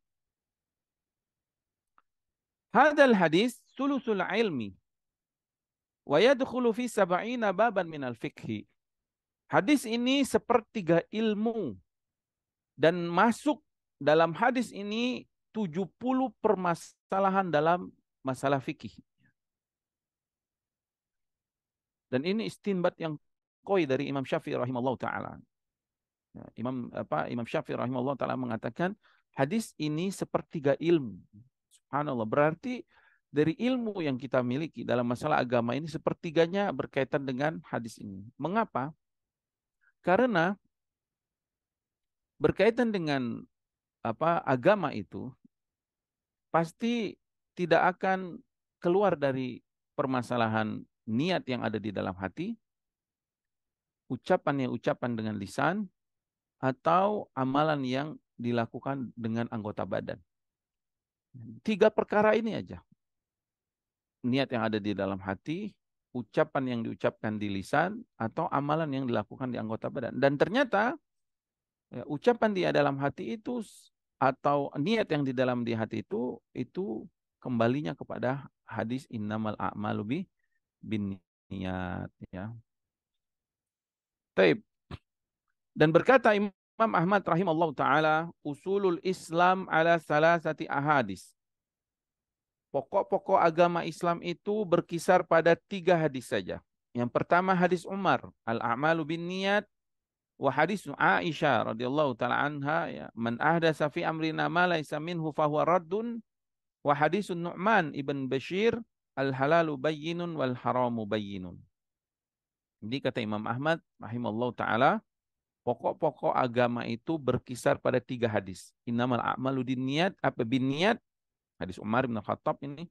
hadzal hadis sulusul ilmi wa yadkhulu fi sab'ina baban minal fiqhi. Hadis ini sepertiga ilmu dan masuk dalam hadis ini 70 permasalahan dalam masalah fikih. Dan ini istinbat yang koi dari Imam Syafi'i rahimahullah taala. Ya, Imam Syafi'i rahimahullah taala mengatakan hadis ini sepertiga ilmu. Subhanallah, berarti dari ilmu yang kita miliki dalam masalah agama ini sepertiganya berkaitan dengan hadis ini. Mengapa? Karena berkaitan dengan agama itu pasti tidak akan keluar dari permasalahan niat yang ada di dalam hati, ucapan dengan lisan, atau amalan yang dilakukan dengan anggota badan. 3 perkara ini aja. Niat yang ada di dalam hati, ucapan yang diucapkan di lisan, atau amalan yang dilakukan di anggota badan. Dan ternyata ya, ucapan di dalam hati itu atau niat yang di dalam di hati itu kembalinya kepada hadis innamal a'malu binniyat, ya. Taib. Dan berkata Imam Ahmad rahimahullah taala, usulul Islam ala salasati ahadis. Pokok-pokok agama Islam itu berkisar pada 3 hadis saja. Yang pertama hadis Umar, al-a'malu binniyat, wa hadis Aisyah radhiyallahu taala anha, ya, man ahdasa fi amrina ma laisa minhu fahuwa raddun, wa hadis Nu'man ibn Bashir, al halalu bayyinun wal haramu bayyinun. Jadi kata Imam Ahmad rahimallahu taala, pokok-pokok agama itu berkisar pada 3 hadis. Innamal a'malu binniyat, apa binniyat? Hadis Umar bin Khattab ini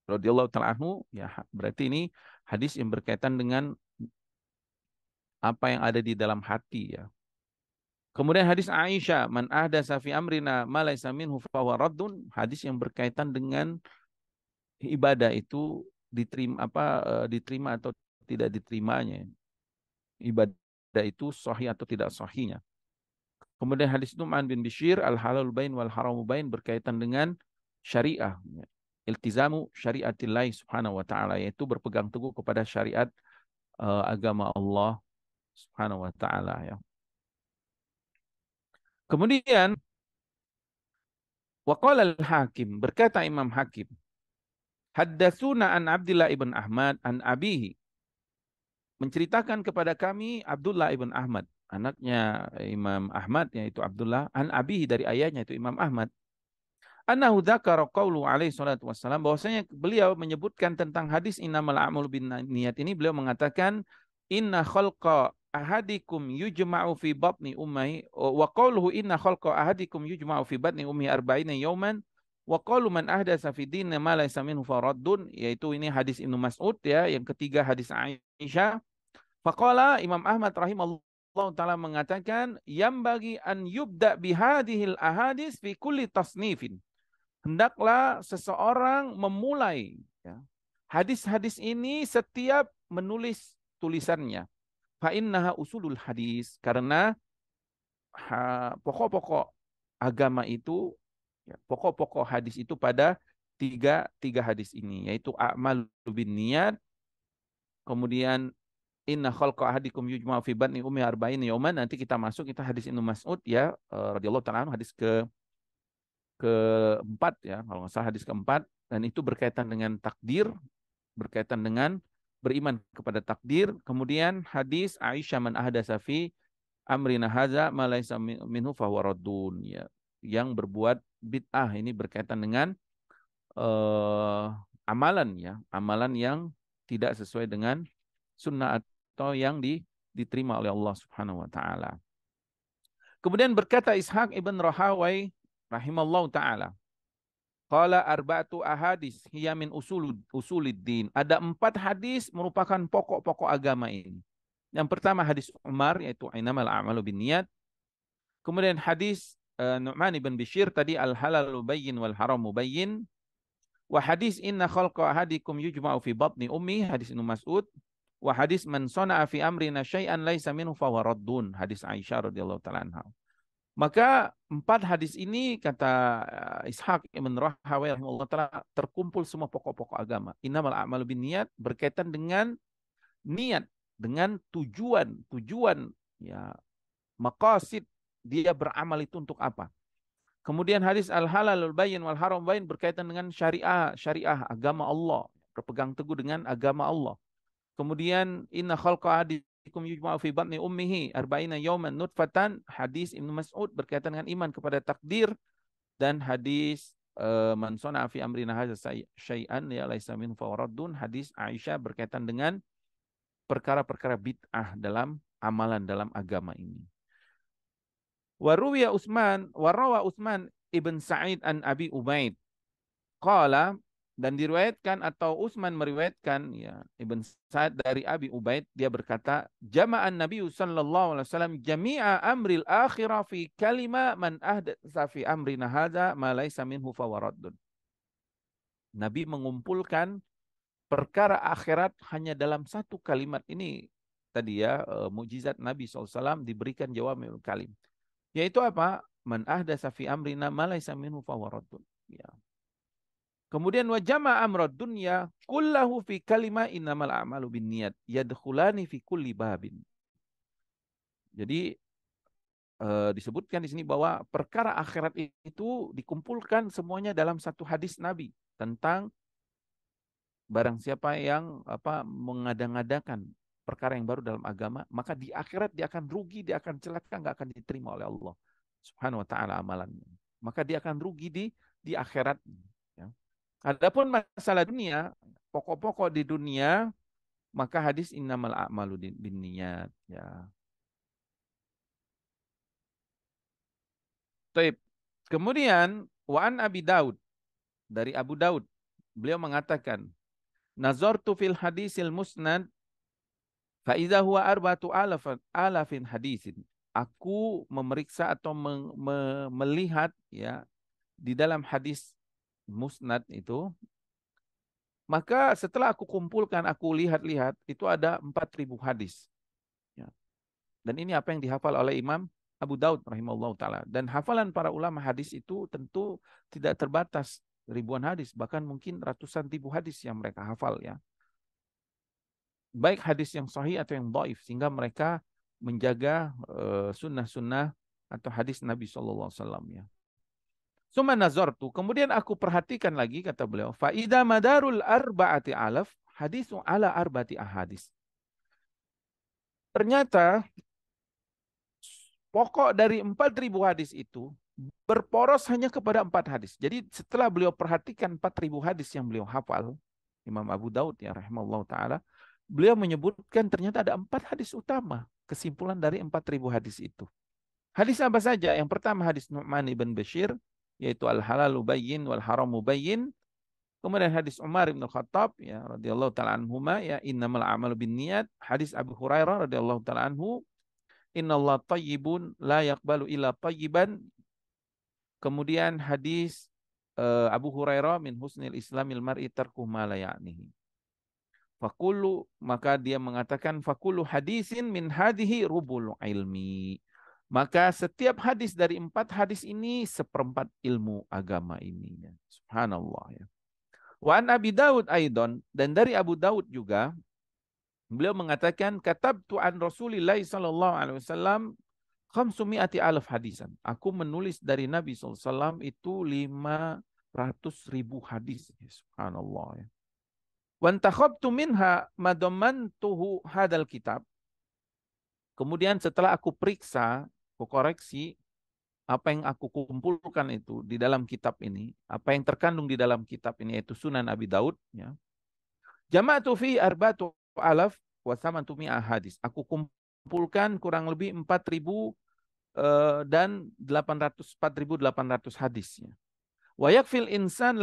radhiyallahu taala anhu, ya berarti ini hadis yang berkaitan dengan apa yang ada di dalam hati ya. Kemudian hadis Aisyah, man ahdatsa fi amrina ma laysa minhu fahuwa raddun, hadis yang berkaitan dengan ibadah itu diterima atau tidak diterimanya. Ibadah itu sahih atau tidak sahihnya. Kemudian hadis Nu'man bin Bishir, al-halal bain wal haramu bain, berkaitan dengan syariah. Iltizamu syariatillahi subhanahu wa ta'ala, yaitu berpegang teguh kepada syariat agama Allah subhanahu wa ta'ala. Ya. Kemudian, waqala al-hakim, berkata Imam Hakim, haddatsuna an Abdullah ibn Ahmad an abihi, menceritakan kepada kami Abdullah ibn Ahmad, anaknya Imam Ahmad, yaitu Abdullah, an abihi, dari ayahnya itu Imam Ahmad, annahu dzakara qaulu alaihi salatu wassalam, bahwasanya beliau menyebutkan tentang hadis innamal a'malu binniyat ini, beliau mengatakan inna khalqa ahadikum yujma'u fi batni ummi, wa qauluhu inna khalqa ahadikum yujma'u fi batni ummi arba'ina yawman, wa qaulu man ahdatsa fi dinina ma laysa minhu faraddun, yaitu ini hadis Ibnu Mas'ud ya. Yang ketiga hadis Aisyah. Faqala, Imam Ahmad rahimahullah taala mengatakan, yang bagi an yubda bihadihil ahadis fi kulli tasnifin, hendaklah seseorang memulai ya, hadis-hadis ini setiap menulis tulisannya. Fa innaha usulul hadis, karena pokok-pokok agama itu, ya, pokok-pokok hadis itu pada tiga hadis ini, yaitu a'malu binniyat, kemudian inna khalqa ahadikum yujma'u fi batni ummi arba'in yauman. Nanti kita masuk, kita hadis Ibnu Mas'ud ya, radhiyallahu ta'ala anhu, hadis keempat ya, kalau nggak salah hadis keempat, dan itu berkaitan dengan takdir, berkaitan dengan beriman kepada takdir. Kemudian hadis Aisyah, man ahdatsa fi amrina hadza ma laysa minhu fahuwa raddun, ya, yang berbuat bid'ah, ini berkaitan dengan amalan ya, amalan yang tidak sesuai dengan sunnah atau yang diterima oleh Allah Subhanahu wa taala. Kemudian berkata Ishaq ibn Rahawai rahimallahu taala, qala arba'atu ahadis hiya min usuliddin. Ada 4 hadis merupakan pokok-pokok agama ini. Yang pertama hadis Umar, yaitu innamal a'malu binniyat. Kemudian hadis Nu'man ibn Bishir tadi, al-halalu bayyin wal haramu bayyin. Wa hadis inna khalqa ahadikum yujma'u fi batni ummi, hadis Ibnu Mas'ud. Wa hadis man sana'a fi amrina syai'an laisa minhu fahuwa raddun, hadis Aisyah radhiyallahu taala anha. Maka 4 hadis ini, kata Ishaq ibn Rahawai rahimahullah taala, terkumpul semua pokok-pokok agama. Innamal a'malu binniyat, berkaitan dengan niat, dengan tujuan ya, maqasid dia beramal itu untuk apa. Kemudian hadis al-halalul bayyin wal haram bayyin, berkaitan dengan syariah agama Allah, berpegang teguh dengan agama Allah. Kemudian inna khalqa ahadikum yujma'u fi batni ummihi arba'ina yawman nutfatan, hadis Ibnu Mas'ud berkaitan dengan iman kepada takdir. Dan hadis man sana'a fi amrina hadza syai'an ya laisa min fawraddun, hadis Aisyah berkaitan dengan perkara-perkara bid'ah dalam amalan dalam agama ini. Waruwiya Utsman, warawa Utsman ibn Sa'id an Abi Ubaid qala, dan diriwayatkan atau Utsman meriwayatkan ya, Ibn Sa'id dari Abi Ubaid, dia berkata, jama'an Nabi sallallahu alaihi wasallam jami'a amril akhirah fi kalima man ahdatsa fi amrina hadza ma laysa minhu fawaraddun. Nabi mengumpulkan perkara akhirat hanya dalam satu kalimat ini tadi ya, mukjizat Nabi SAW diberikan jawami'ul kalim. Yaitu apa? Man ahdatsa fi amrina ma laysa minhu fawaraddun. Ya. Kemudian wajama amrad dunya kullahu fi kalima innamal a'malu binniyat yadkhulani fi kulli babin. Jadi disebutkan di sini bahwa perkara akhirat itu dikumpulkan semuanya dalam satu hadis Nabi tentang barang siapa yang mengada-ngadakan perkara yang baru dalam agama, maka di akhirat dia akan rugi, dia akan celaka, nggak akan diterima oleh Allah Subhanahu wa taala amalannya. Maka dia akan rugi di akhirat. Ya. Adapun masalah dunia, pokok-pokok di dunia maka hadis innamal a'malu binniyat ya. Taib. Kemudian wa an Abi Daud, dari Abu Daud, beliau mengatakan nazartu fil hadisil musnad fa idza huwa arba'atu alafin hadisin. Aku memeriksa atau melihat ya di dalam hadis musnad itu, maka setelah aku kumpulkan, aku lihat-lihat, itu ada 4.000 hadis. Ya. Dan ini apa yang dihafal oleh Imam Abu Daud rahimahullah ta'ala. Dan hafalan para ulama hadis itu tentu tidak terbatas ribuan hadis, bahkan mungkin ratusan ribu hadis yang mereka hafal ya. Baik hadis yang sahih atau yang dhaif, sehingga mereka menjaga sunnah-sunnah atau hadis Nabi SAW ya. Suma nazartu, kemudian aku perhatikan lagi, kata beliau, faida madarul arba'ati alaf hadisu ala arba'ati ahadis. Ternyata pokok dari 4.000 hadis itu berporos hanya kepada 4 hadis. Jadi setelah beliau perhatikan 4.000 hadis yang beliau hafal, Imam Abu Daud ya rahimahullah ta'ala, beliau menyebutkan ternyata ada 4 hadis utama, kesimpulan dari 4.000 hadis itu. Hadis apa saja? Yang pertama hadis Nu'man ibn Bashir, yaitu al-halalu bayyin wal haramu bayyin. Kemudian hadis Umar bin Khattab ya radhiyallahu taala anhuma ya innamal a'malu binniyat. Hadis Abu Hurairah radhiyallahu taala anhu, innallaha thayyibun la yaqbalu illa thayyiban. Kemudian hadis Abu Hurairah min husnil islamil mar'i tarku ma la ya'nihi. Fakulu, maka dia mengatakan fakulu hadisin min hadihi rubul ilmi. Maka setiap hadis dari 4 hadis ini seperempat ilmu agama ini. Subhanallah ya. Wa an Abi Daud aidon, dan dari Abu Daud juga beliau mengatakan katabtu an Rasulillah sallallahu alaihi wasallam 500 alaf hadisan. Aku menulis dari Nabi SAW itu 500.000 hadis. Subhanallah ya. Wantakhabtu minha madamantuhu hadal kitab. Kemudian setelah aku periksa, aku koreksi apa yang aku kumpulkan itu di dalam kitab ini, apa yang terkandung di dalam kitab ini, yaitu Sunan Abi Daud ya. Jama'tu fi arba'atu alaf wa thamantumi hadis. Aku kumpulkan kurang lebih 4.000 dan 4.800 hadisnya. Wa yakfil insan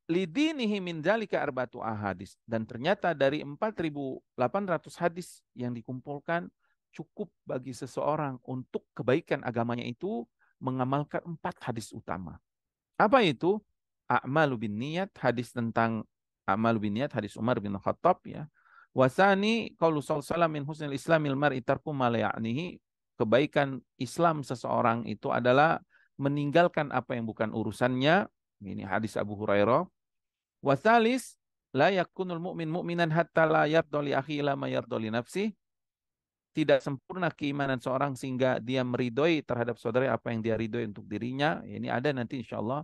lidinihi min dzalika arba'atu ahadis. Dan ternyata dari 4.800 hadis yang dikumpulkan cukup bagi seseorang untuk kebaikan agamanya itu mengamalkan 4 hadis utama. Apa itu? A'malu bin niyat, hadis tentang a'malu bin niyat, hadis Umar bin Khattab ya. Wasani qaulu sallallahu min husnil islamil mar'i tarku ma la ya'nihi. Kebaikan Islam seseorang itu adalah meninggalkan apa yang bukan urusannya. Ini hadis Abu Hurairah. Wasalis la yakunul mu'min mu'minan hatta la yarda li akhi ila ma yarda li nafsi. Tidak sempurna keimanan seorang sehingga dia meridhoi terhadap saudara apa yang dia ridhoi untuk dirinya. Ini ada nanti insyaallah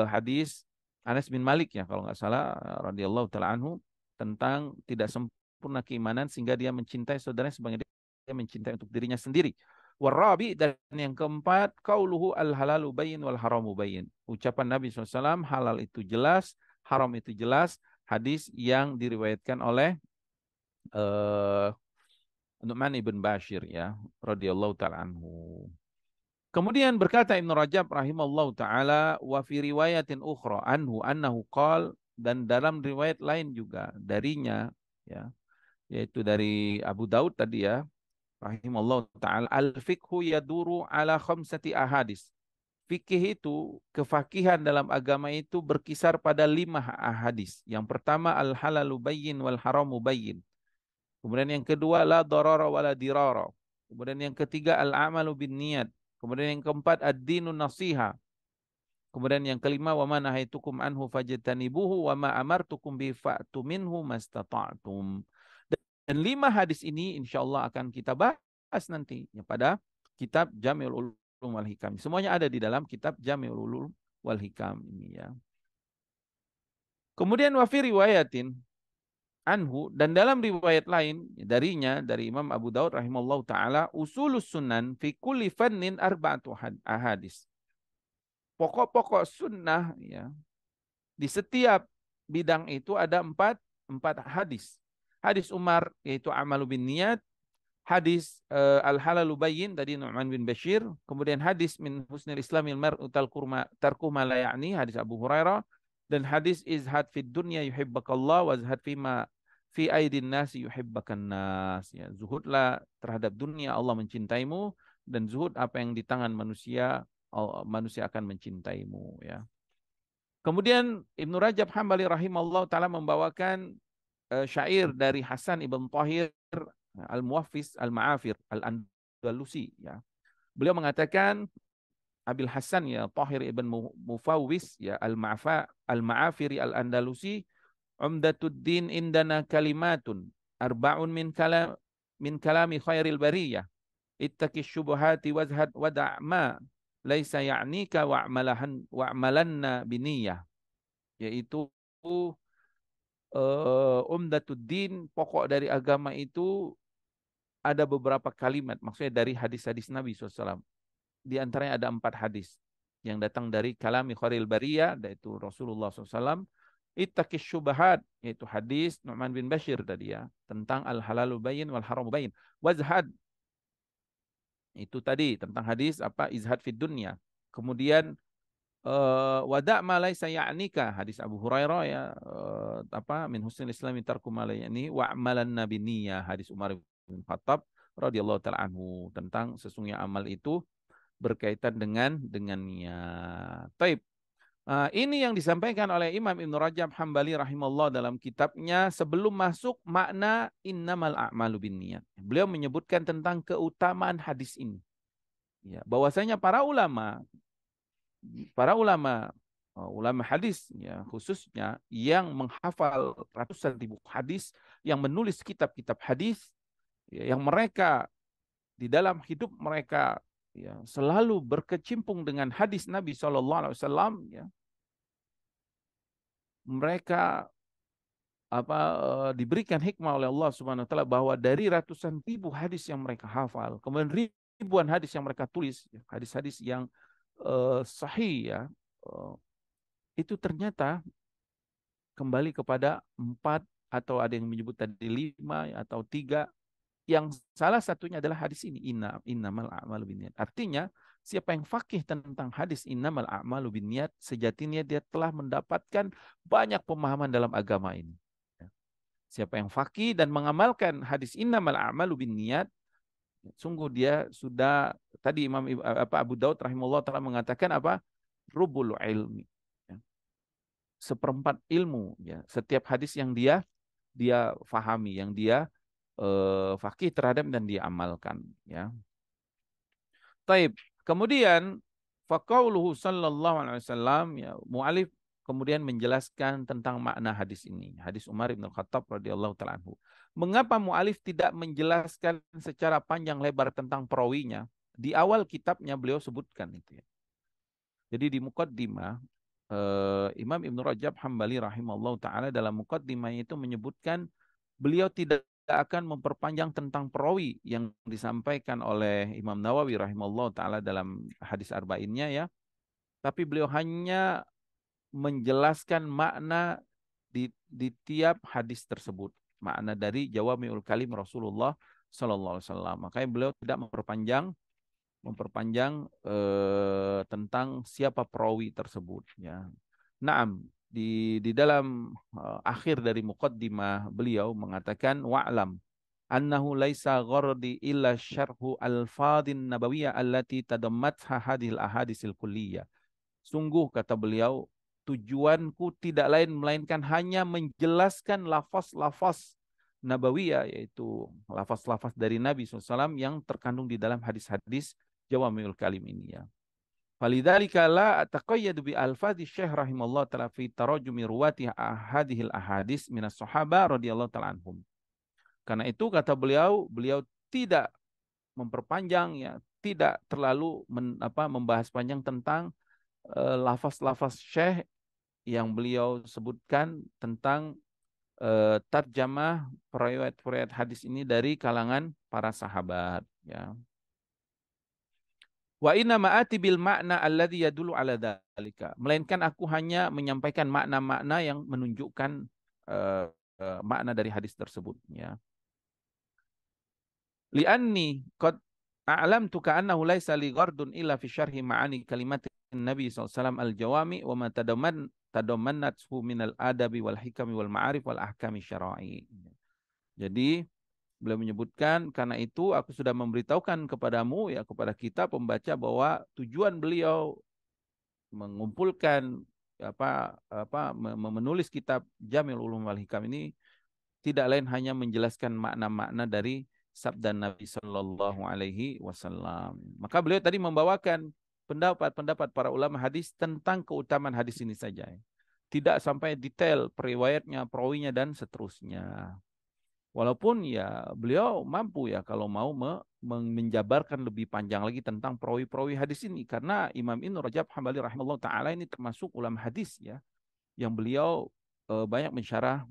hadis Anas bin Malik ya kalau nggak salah radhiyallahu taala anhu tentang tidak sempurna keimanan sehingga dia mencintai saudaranya sebagai dia mencintai untuk dirinya sendiri. Warabi, dan yang keempat qauluhu al halalu bayyin wal haramu bayyin. Ucapan Nabi SAW, halal itu jelas, haram itu jelas. Hadis yang diriwayatkan oleh Nu'man ibn Bashir ya radhiyallahu taala anhu. Kemudian berkata Ibnu Rajab rahimallahu taala wa fi riwayatin ukhra anhu annahu qal, dan dalam riwayat lain juga darinya ya yaitu dari Abu Daud tadi ya rahimallahu taala, al fiqhu yaduru ala khamsati ahadis. Fikih itu, kefakihan dalam agama itu berkisar pada 5 ahadis. Yang pertama al halalu bayyin wal haramu bayyin. Kemudian yang kedua la darara wala dirara. Kemudian yang ketiga al amalu bin niyat. Kemudian yang keempat ad-dinun nasiha. Kemudian yang kelima wa ma nahaitukum anhu fajtanibuhu wa ma amartukum bi fa'tu minhu mastata'tum. Dan 5 hadis ini insyaallah akan kita bahas nanti pada kitab Jami'ul Ulum wal Hikam. Semuanya ada di dalam kitab Jami'ul Ulum wal Hikam ini ya. Kemudian wa fi riwayatin anhu, dan dalam riwayat lain darinya dari Imam Abu Daud rahimallahu taala, usulus sunan fi kulli fannin arba'atu ahadis. Pokok-pokok sunnah ya di setiap bidang itu ada 4 hadis. hadis Umar yaitu amalu bin niyat, hadis al-halalu bayyin tadi Nu'man bin Bashir, kemudian hadis min husnil islamil mar'u tarku ma la ya'ni hadis Abu Hurairah, dan hadis izhad fid dunya yuhibbakallah wa zhad fima fi aidin nasi yuhibbakan nas, ya, zuhudlah terhadap dunia Allah mencintaimu, dan zuhud apa yang di tangan manusia, manusia akan mencintaimu, ya. Kemudian Ibnu Rajab Hambali rahimahullah taala membawakan syair dari Hasan ibn Tahir Al-Muwaffis Al-Ma'afir Al-Andalusi, ya. Beliau mengatakan Abil Hasan ya Tahir ibn Mufawwis ya Al-Ma'afiri Al-Andalusi, Umdatuddin indana kalimatun arba'un min kalami khairil bariyah, ittaqi syubuhati wazhad wada' ma laisa ya'nika wa'malanna biniyah, yaitu Umdatuddin, pokok dari agama itu ada beberapa kalimat, maksudnya dari hadis-hadis Nabi SAW. Di antaranya ada 4 hadis yang datang dari kalami khairil bariyah, yaitu Rasulullah SAW. Ittaqis syubahat, yaitu hadis Nu'man bin Bashir tadi, ya, tentang al-halalu bayyin wal haramu bayyin. Wazhad, itu tadi tentang hadis apa izhad fid dunya. Kemudian wada' ma laisa ya'nika hadis Abu Hurairah, ya, apa min husnil islami tarku ma la ya'ni wa amalan nabiniyah hadis Umar bin Khattab radhiyallahu taala anhu, tentang sesungguhnya amal itu berkaitan dengan niat. Taib. Ini yang disampaikan oleh Imam Ibnu Rajab Hambali rahimahullah dalam kitabnya sebelum masuk makna innamal a'malu binniyat. Beliau menyebutkan tentang keutamaan hadis ini. Ya, bahwasanya ulama hadis, ya, khususnya yang menghafal ratusan ribu hadis, yang menulis kitab-kitab hadis, ya, yang mereka di dalam hidup mereka, ya, selalu berkecimpung dengan hadis Nabi SAW, ya, mereka diberikan hikmah oleh Allah Subhanahu Wa Taala bahwa dari ratusan ribu hadis yang mereka hafal, kemudian ribuan hadis yang mereka tulis, ya, hadis-hadis yang sahih, ya, itu ternyata kembali kepada 4, atau ada yang menyebut tadi 5 atau 3, yang salah satunya adalah hadis ini innamal a'malu binniyat. Artinya siapa yang fakih tentang hadis innamal a'malu binniyat, sejatinya dia telah mendapatkan banyak pemahaman dalam agama ini. Siapa yang fakih dan mengamalkan hadis innamal a'malu binniyat, sungguh dia sudah, tadi Imam Abu Daud rahimahullah taala mengatakan apa? Rubul ilmi. Ya. Seperempat ilmu, ya. Setiap hadis yang dia fahami, yang dia fakih terhadap dan dia amalkan, ya. Taib. Kemudian faqauluhu sallallahu alaihi wasallam, ya, mu'alif kemudian menjelaskan tentang makna hadis ini. Hadis Umar bin Khattab radhiyallahu taala anhu. Mengapa mu'alif tidak menjelaskan secara panjang lebar tentang perawinya? Di awal kitabnya beliau sebutkan itu, ya. Jadi di muqaddimah Imam Ibnu Rajab Hambali rahimahullah taala dalam muqaddimahnya itu menyebutkan beliau tidak akan memperpanjang tentang perawi yang disampaikan oleh Imam Nawawi rahimahullah taala dalam hadis arba'innya, ya. Tapi beliau hanya menjelaskan makna di tiap hadis tersebut, makna dari Jawami'ul Kalim Rasulullah sallallahu alaihi wasallam. Makanya beliau tidak memperpanjang tentang siapa perawi tersebut, ya. Naam, di dalam akhir dari muqaddimah beliau mengatakan wa'lam annahu laisa ghardi illa syarhu al-fadhin nabawiyah allati tadammatha hadhil ahadisil kulliyah. Sungguh, kata beliau, tujuanku tidak lain melainkan hanya menjelaskan lafaz-lafaz nabawiyah, yaitu lafaz-lafaz dari Nabi SAW yang terkandung di dalam hadis-hadis Jawami'ul Kalim ini, ya. Falidzalika la ataqayyadu bi alfadhi Syekh rahimallahu taala fi tarajumi ruwati hadhil ahadis minas sahaba radhiyallahu taala anhum. Karena itu kata beliau tidak memperpanjang, ya, tidak terlalu membahas panjang tentang lafaz-lafaz Syekh yang beliau sebutkan tentang tarjamah periwayat hadis ini dari kalangan para sahabat, ya. Wa inna ma'ati bil makna alladhi yadullu ala dzalika. Melainkan aku hanya menyampaikan makna-makna yang menunjukkan makna dari hadis tersebut ya. Li'anni qad a'lamtu ka'annahu laisa li ghardun illa fi syarhi ma'ani kalimatin Nabi SAW al-jawami wa ma tadammannathu minal adabi wal hikami wal ma'arif wal ahkami syara'i. Jadi beliau menyebutkan karena itu aku sudah memberitahukan kepadamu ya kepada kita pembaca bahwa tujuan beliau mengumpulkan menulis kitab Jamil Ulum wal Hikam ini tidak lain hanya menjelaskan makna-makna dari sabda Nabi Shallallahu Alaihi Wasallam. Maka beliau tadi membawakan pendapat-pendapat para ulama hadis tentang keutamaan hadis ini saja. Tidak sampai detail periwayatnya, perawinya dan seterusnya. Walaupun ya beliau mampu ya kalau mau menjabarkan lebih panjang lagi tentang perawi-perawi hadis ini. Karena Imam Ibnu Rajab Hambali rahimahullah ta'ala ini termasuk ulama hadis ya. Yang beliau banyak mensyarah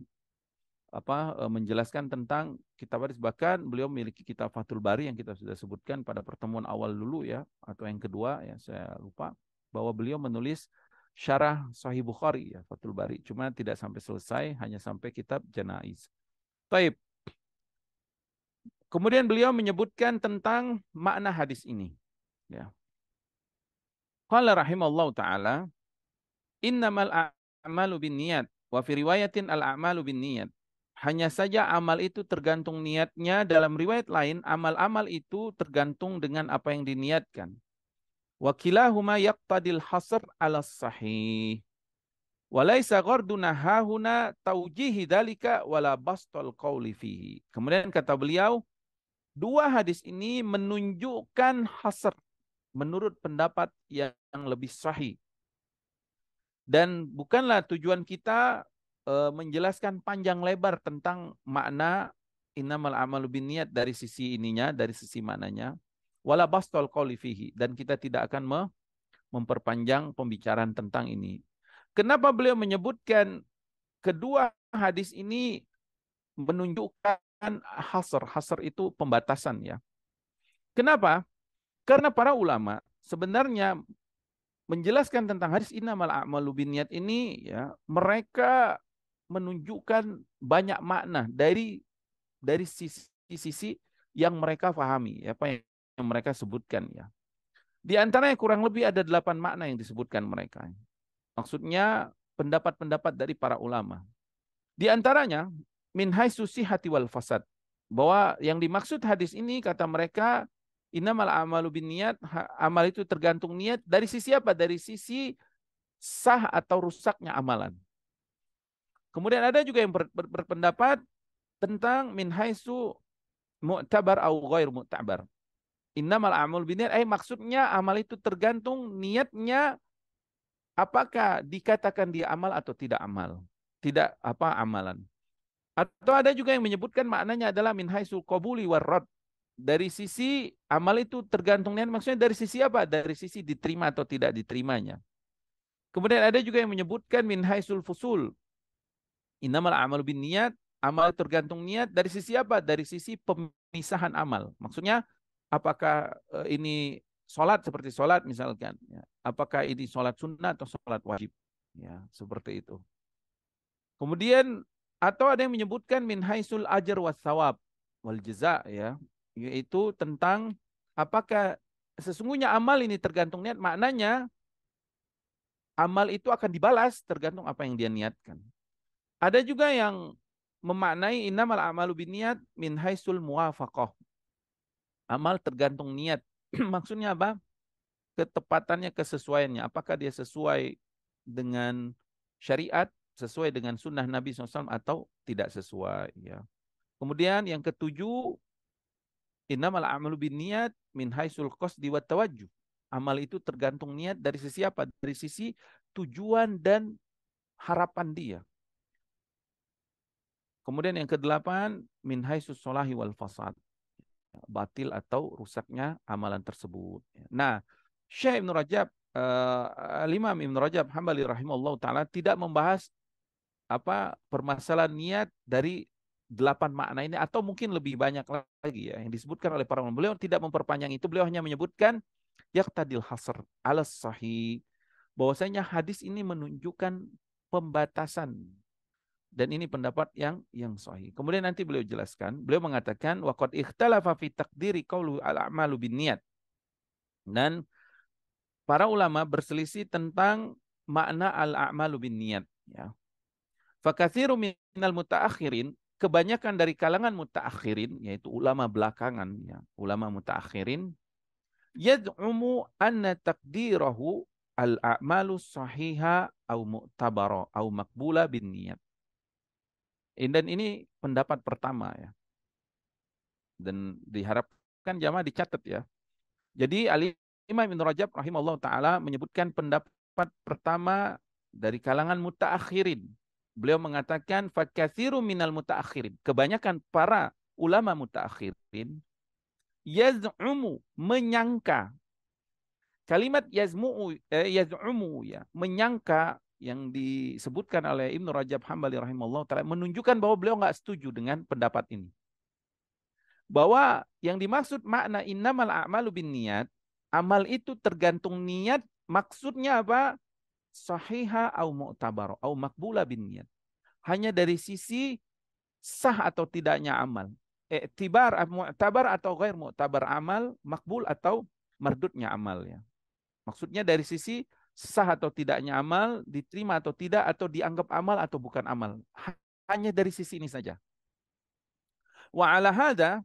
menjelaskan tentang kitab hadis, bahkan beliau memiliki kitab Fathul Bari yang kita sudah sebutkan pada pertemuan awal dulu ya, atau yang kedua ya saya lupa, bahwa beliau menulis syarah Sahih Bukhari ya Fathul Bari, cuma tidak sampai selesai, hanya sampai kitab Janaiz. Taib. Kemudian beliau menyebutkan tentang makna hadis ini ya. Qala rahimallahu taala innamal a'malu binniyat wa fi riwayatin al a'malu binniyat. Hanya saja amal itu tergantung niatnya. Dalam riwayat lain, amal-amal itu tergantung dengan apa yang diniatkan. Wa kilahuma yaqtadil hasr ala sahih. Walaysa gharduna hahuna taujihi dalika wala bastal qawli fihi. Kemudian kata beliau, dua hadis ini menunjukkan hasr menurut pendapat yang lebih sahih. Dan bukanlah tujuan kita menjelaskan panjang lebar tentang makna innamal a'malu binniyat dari sisi ininya, dari sisi maknanya. Wala bastal qawli fihi, dan kita tidak akan memperpanjang pembicaraan tentang ini. Kenapa beliau menyebutkan kedua hadis ini menunjukkan hasr? Hasr itu pembatasan ya. Kenapa? Karena para ulama sebenarnya menjelaskan tentang hadis innamal a'malu binniyat ini ya, mereka menunjukkan banyak makna dari sisi yang mereka pahami, apa yang mereka sebutkan ya. Di antaranya kurang lebih ada 8 makna yang disebutkan mereka. Maksudnya pendapat-pendapat dari para ulama. Di antaranya min haitsu sihhati wal fasad. Bahwa yang dimaksud hadis ini kata mereka innamal a'malu binniyat, amal itu tergantung niat dari sisi apa? Dari sisi sah atau rusaknya amalan. Kemudian ada juga yang berpendapat tentang min haitsu mu'tabar au ghair mu'tabar. Innamal a'malu binniyat, maksudnya amal itu tergantung niatnya, apakah dikatakan dia amal atau tidak amal. Tidak amalan. Atau ada juga yang menyebutkan maknanya adalah min haitsul qabuli war rad. Dari sisi amal itu tergantung niat, maksudnya dari sisi apa? Dari sisi diterima atau tidak diterimanya. Kemudian ada juga yang menyebutkan min haitsul fusul. Innamal a'malu binniyat, amal tergantung niat dari sisi apa? Dari sisi pemisahan amal. Maksudnya apakah ini sholat seperti sholat misalkan, ya. Apakah ini sholat sunnah atau sholat wajib, ya seperti itu. Kemudian atau ada yang menyebutkan min haitsul ajr was thawab wal jaza ya, yaitu tentang apakah sesungguhnya amal ini tergantung niat, maknanya amal itu akan dibalas tergantung apa yang dia niatkan. Ada juga yang memaknai innamal a'malu binniyat min haitsul muwafaqah. Amal tergantung niat. Maksudnya apa? Ketepatannya, kesesuaiannya. Apakah dia sesuai dengan syariat, sesuai dengan sunnah Nabi SAW atau tidak sesuai. Ya. Kemudian yang ketujuh, innamal a'malu binniyat min haitsul qasdi wat tawajjuh. Amal itu tergantung niat dari sisi apa? Dari sisi tujuan dan harapan dia. Kemudian yang kedelapan, min haitsus sholahi wal fasad. Batil atau rusaknya amalan tersebut. Nah, Syekh Ibnu Rajab, Imam Ibnu Rajab Hambali rahimahullah ta'ala tidak membahas permasalahan niat dari 8 makna ini, atau mungkin lebih banyak lagi ya yang disebutkan oleh para ulama. Beliau tidak memperpanjang itu, beliau hanya menyebutkan yaqtadil hasr ala sahih, bahwasanya hadis ini menunjukkan pembatasan Dan ini pendapat yang sahih. Kemudian nanti beliau jelaskan, beliau mengatakan waqad ikhtalafa fi taqdiri qaulu al-a'malu binniyat. Dan para ulama berselisih tentang makna al-a'malu binniyat, ya. Fakatsiru minal mutaakhirin, kebanyakan dari kalangan mutaakhirin, yaitu ulama belakangan, ya, ulama mutaakhirin, yad'umu anna taqdirahu al-a'malu sahiha au mu'tabara au makbula bin niyat. Dan ini pendapat pertama, ya. Dan diharapkan jamaah dicatat, ya. Jadi Imam Ibn Rajab rahimahullah taala menyebutkan pendapat pertama dari kalangan mutaakhirin. Beliau mengatakan fakatsiru minal mutaakhirin. Kebanyakan para ulama mutaakhirin yaz'umu, menyangka. Kalimat yaz'umu, ya, menyangka yang disebutkan oleh Ibnu Rajab Hambali rahimahullah taala menunjukkan bahwa beliau nggak setuju dengan pendapat ini. Bahwa yang dimaksud makna innamal a'malu binniyat, amal itu tergantung niat, maksudnya apa? Sahiha au mu'tabar au makbula binniyat. Hanya dari sisi sah atau tidaknya amal. I'tibar mu'tabar atau ghair mu'tabar amal, makbul atau mardudnya amal, ya. Maksudnya dari sisi sah atau tidaknya amal, diterima atau tidak, atau dianggap amal atau bukan amal. Hanya dari sisi ini saja. Wa ala hadza,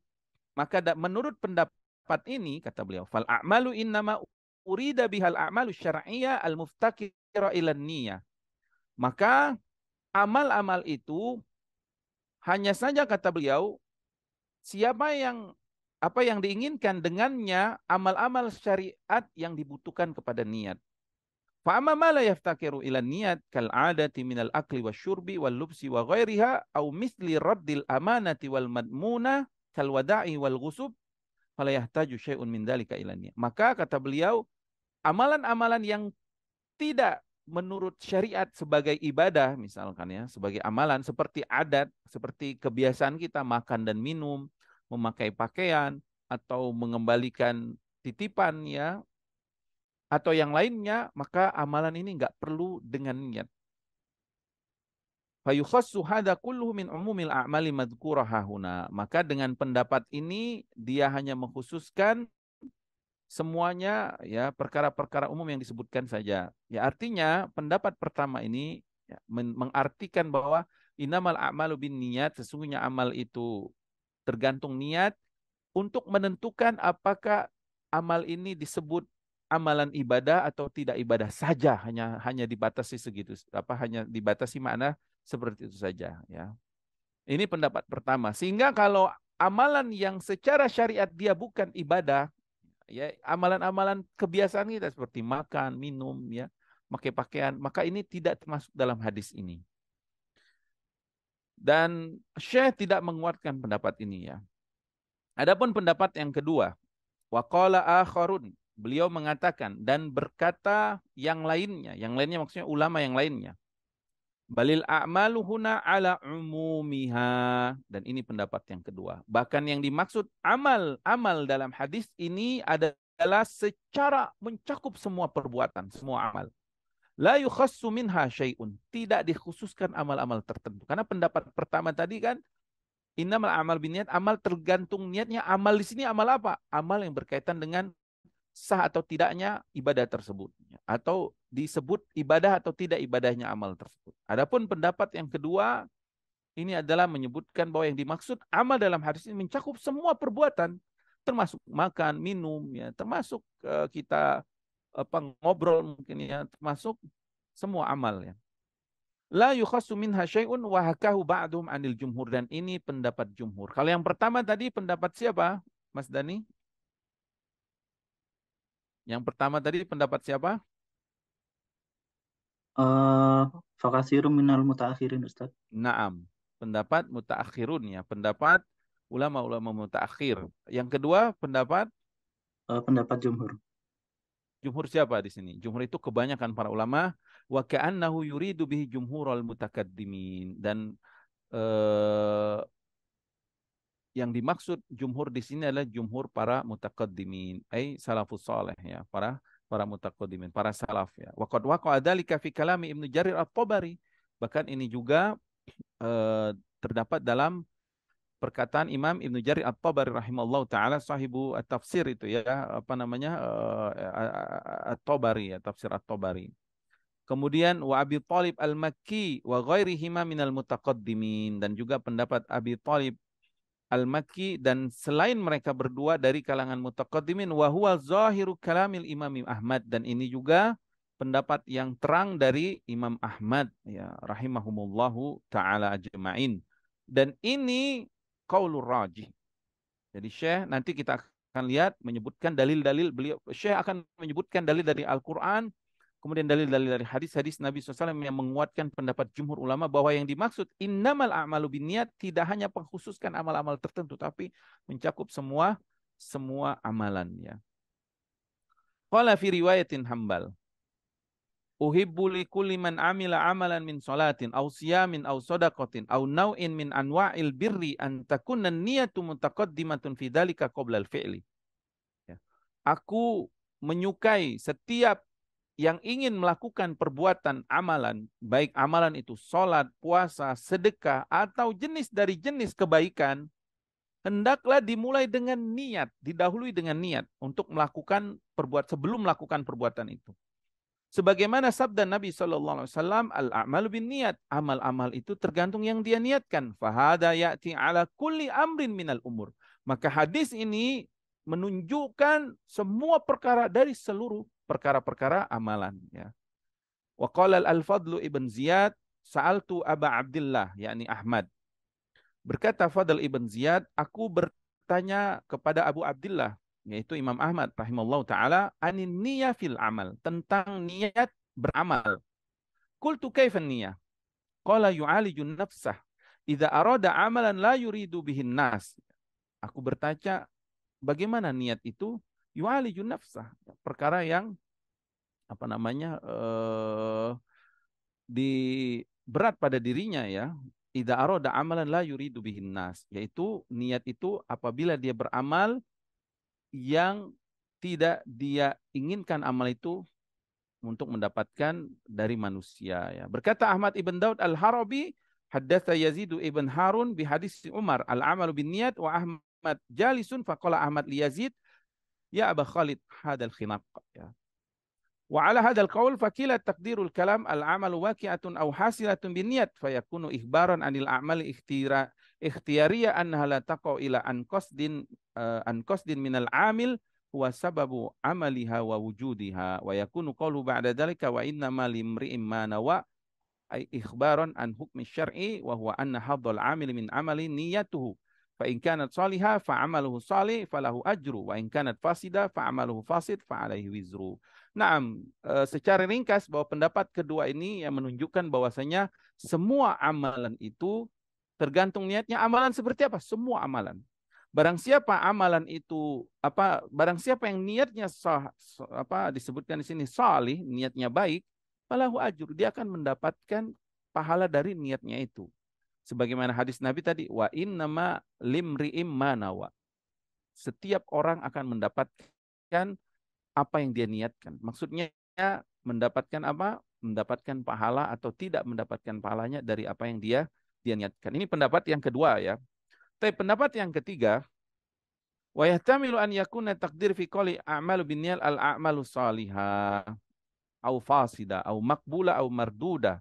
maka menurut pendapat ini, kata beliau, fal a'malu innama urida bihal a'malu syar'iyyah al-muftaqira ilan niyah. Maka amal-amal itu hanya saja, kata beliau, siapa yang apa yang diinginkan dengannya amal-amal syariat yang dibutuhkan kepada niat. Fa amma ma la yaftakiru ila niyat kal adati minal akli wasyurbi wal lubsi wa ghairiha au misli raddil amanati wal madmuna kal wada'i wal ghusub fala yahtaju syai'un min dzalika ila niyat. Maka kata beliau, amalan-amalan yang tidak menurut syariat sebagai ibadah, misalkan, ya, sebagai amalan seperti adat, seperti kebiasaan kita makan dan minum, memakai pakaian, atau mengembalikan titipan, ya, atau yang lainnya, maka amalan ini nggak perlu dengan niat. Fayukhassu hadza kulluhu min umumil a'mali madhkurah hahuna. Maka dengan pendapat ini dia hanya mengkhususkan semuanya, ya, perkara-perkara umum yang disebutkan saja. Ya, artinya pendapat pertama ini, ya, mengartikan bahwa innamal a'malu binniyat, sesungguhnya amal itu tergantung niat untuk menentukan apakah amal ini disebut amalan ibadah atau tidak ibadah saja, hanya dibatasi segitu, hanya dibatasi makna seperti itu saja, ya. Ini pendapat pertama. Sehingga kalau amalan yang secara syariat dia bukan ibadah, ya, amalan-amalan kebiasaan kita seperti makan, minum, ya, pakai pakaian, maka ini tidak termasuk dalam hadis ini. Dan Syekh tidak menguatkan pendapat ini, ya. Adapun pendapat yang kedua, waqala akharun, beliau mengatakan dan berkata yang lainnya maksudnya ulama yang lainnya. Balil a'malu huna ala umumiha, dan ini pendapat yang kedua. Bahkan yang dimaksud amal dalam hadis ini adalah secara mencakup semua perbuatan, semua amal. La yukhassu minha syai'un, tidak dikhususkan amal-amal tertentu. Karena pendapat pertama tadi kan innamal amal binniyat, amal tergantung niatnya. Amal di sini amal apa? Amal yang berkaitan dengan sah atau tidaknya ibadah tersebut, atau disebut ibadah atau tidak ibadahnya amal tersebut. Adapun pendapat yang kedua ini adalah menyebutkan bahwa yang dimaksud amal dalam hadis ini mencakup semua perbuatan, termasuk makan, minum, ya, termasuk kita ngobrol mungkin, ya, termasuk semua amal, ya. La yukhassu minha syai'un wa hakahu ba'dhum 'anil jumhur, dan ini pendapat jumhur. Kalau yang pertama tadi pendapat siapa, Mas Dani? Yang pertama tadi pendapat siapa? Fakasiru minal mutaakhirin, Ustaz. Naam, pendapat mutaakhirun, ya, pendapat ulama-ulama mutaakhir. Yang kedua pendapat Pendapat jumhur. jumhur siapa di sini? Jumhur itu kebanyakan para ulama, wa ka'annahu yuridu bihi jumhurul mutakaddimin, dan yang dimaksud jumhur di sini adalah jumhur para mutakaddimin, salafus saleh, ya, para mutakaddimin, para salaf, ya. Wa qad waqa'a dzalika fi kalami Ibnu Jarir At-Tabari. Bahkan ini juga terdapat dalam perkataan Imam Ibnu Jarir At-Tabari rahimahullah taala sahibu at-tafsir itu ya, apa namanya, At-Tabari ya, tafsir At-Tabari. Kemudian wa Abi Thalib Al-Makki wa ghairihima minal mutaqaddimin, dan juga pendapat Abi Thalib Al-Makki dan selain mereka berdua dari kalangan mutaqaddimin, wa huwa zahiru kalamil Imam Ahmad, dan ini juga pendapat yang terang dari Imam Ahmad ya rahimahumullahu taala ajma'in. Dan ini qaulur rajih. Jadi Syekh nanti kita akan lihat menyebutkan dalil-dalil, beliau Syekh akan menyebutkan dalil dari Al-Qur'an, kemudian dalil-dalil dari hadis-hadis Nabi SAW yang menguatkan pendapat jumhur ulama bahwa yang dimaksud innamal a'malu binniyat tidak hanya mengkhususkan amal-amal tertentu, tapi mencakup semua amalan ya. Qala fi riwayatin Hambal, uhibbu li kulli man amila amalan min salatin aw siyamin aw shadaqatin aw naw'in min anwa'il birri an takuna niyatu mutaqaddimatun fi dzalika qabla al-fi'li. Ya. Aku menyukai setiap yang ingin melakukan perbuatan amalan, baik amalan itu sholat, puasa, sedekah, atau jenis dari jenis kebaikan, hendaklah dimulai dengan niat, didahului dengan niat untuk melakukan sebelum melakukan perbuatan itu. Sebagaimana sabda Nabi SAW, al-a'malu bin niat, amal-amal itu tergantung yang dia niatkan. Fahada ya'ti ala kulli amrin minal umur. Maka hadis ini menunjukkan semua perkara dari seluruh perkara-perkara amalan. Ya. Wa qala al-Fadlu ibn Ziyad, sa'altu Aba Abdillah, yakni Ahmad. Berkata Fadl ibn Ziyad, aku bertanya kepada Abu Abdillah, yaitu Imam Ahmad rahimahullah ta'ala, anin niyah fil amal, tentang niat beramal. Qultu kaifan niyah? Qala yu'alijun nafsah idza arada amalan la yuridu bihin nas. Aku bertanya, bagaimana niat itu? Yu'alijun nafsah, perkara yang apa namanya di berat pada dirinya ya. Idza arada amalan la yuridu bihin nas, yaitu niat itu apabila dia beramal yang tidak dia inginkan amal itu untuk mendapatkan dari manusia ya. Berkata Ahmad ibn Daud Al-Harabi, haddatsa Yazid ibn Harun bi hadis Umar al-amalu bin niyat wa Ahmad jalisun faqala Ahmad li Yazid ya Aba Khalid hadal khinaq ya. Wa ala hadal qaul fakila taqdirul kalam al-amalu waqi'atun aw hasilatun bin niyat fayakunu ikhbaran anil a'mali ikhtiyariyah annaha la taqau ila an qasdin minal amil huwa sababu amaliha wa wujudiha wa yakunu qawlu ba'da dhalika wa inna ma limri'im ma nawa ay ikhbaran an hukmi syar'i wa huwa anna hadzal amil min amali niyatuhu fa in kanat salihah fa amaluhu salih falahu ajru wa in kanat fasida fa amaluhu fasid fa alaihi wizru. Naam, secara ringkas bahwa pendapat kedua ini yang menunjukkan bahwasanya semua amalan itu tergantung niatnya. Amalan seperti apa? Semua amalan. Barang siapa amalan itu barang siapa yang niatnya disebutkan di sini salih, niatnya baik, falahu ajur, dia akan mendapatkan pahala dari niatnya itu. Sebagaimana hadis Nabi tadi, wa innama limri'im manawa. Setiap orang akan mendapatkan apa yang dia niatkan. Maksudnya mendapatkan apa? Mendapatkan pahala atau tidak mendapatkan pahalanya dari apa yang dia niatkan. Ini pendapat yang kedua ya. Tapi pendapat yang ketiga, wa yahtamilu an yakuna taqdir fi qouli a'malu binniyat al-a'malu salihah au fasida au maqbula au marduda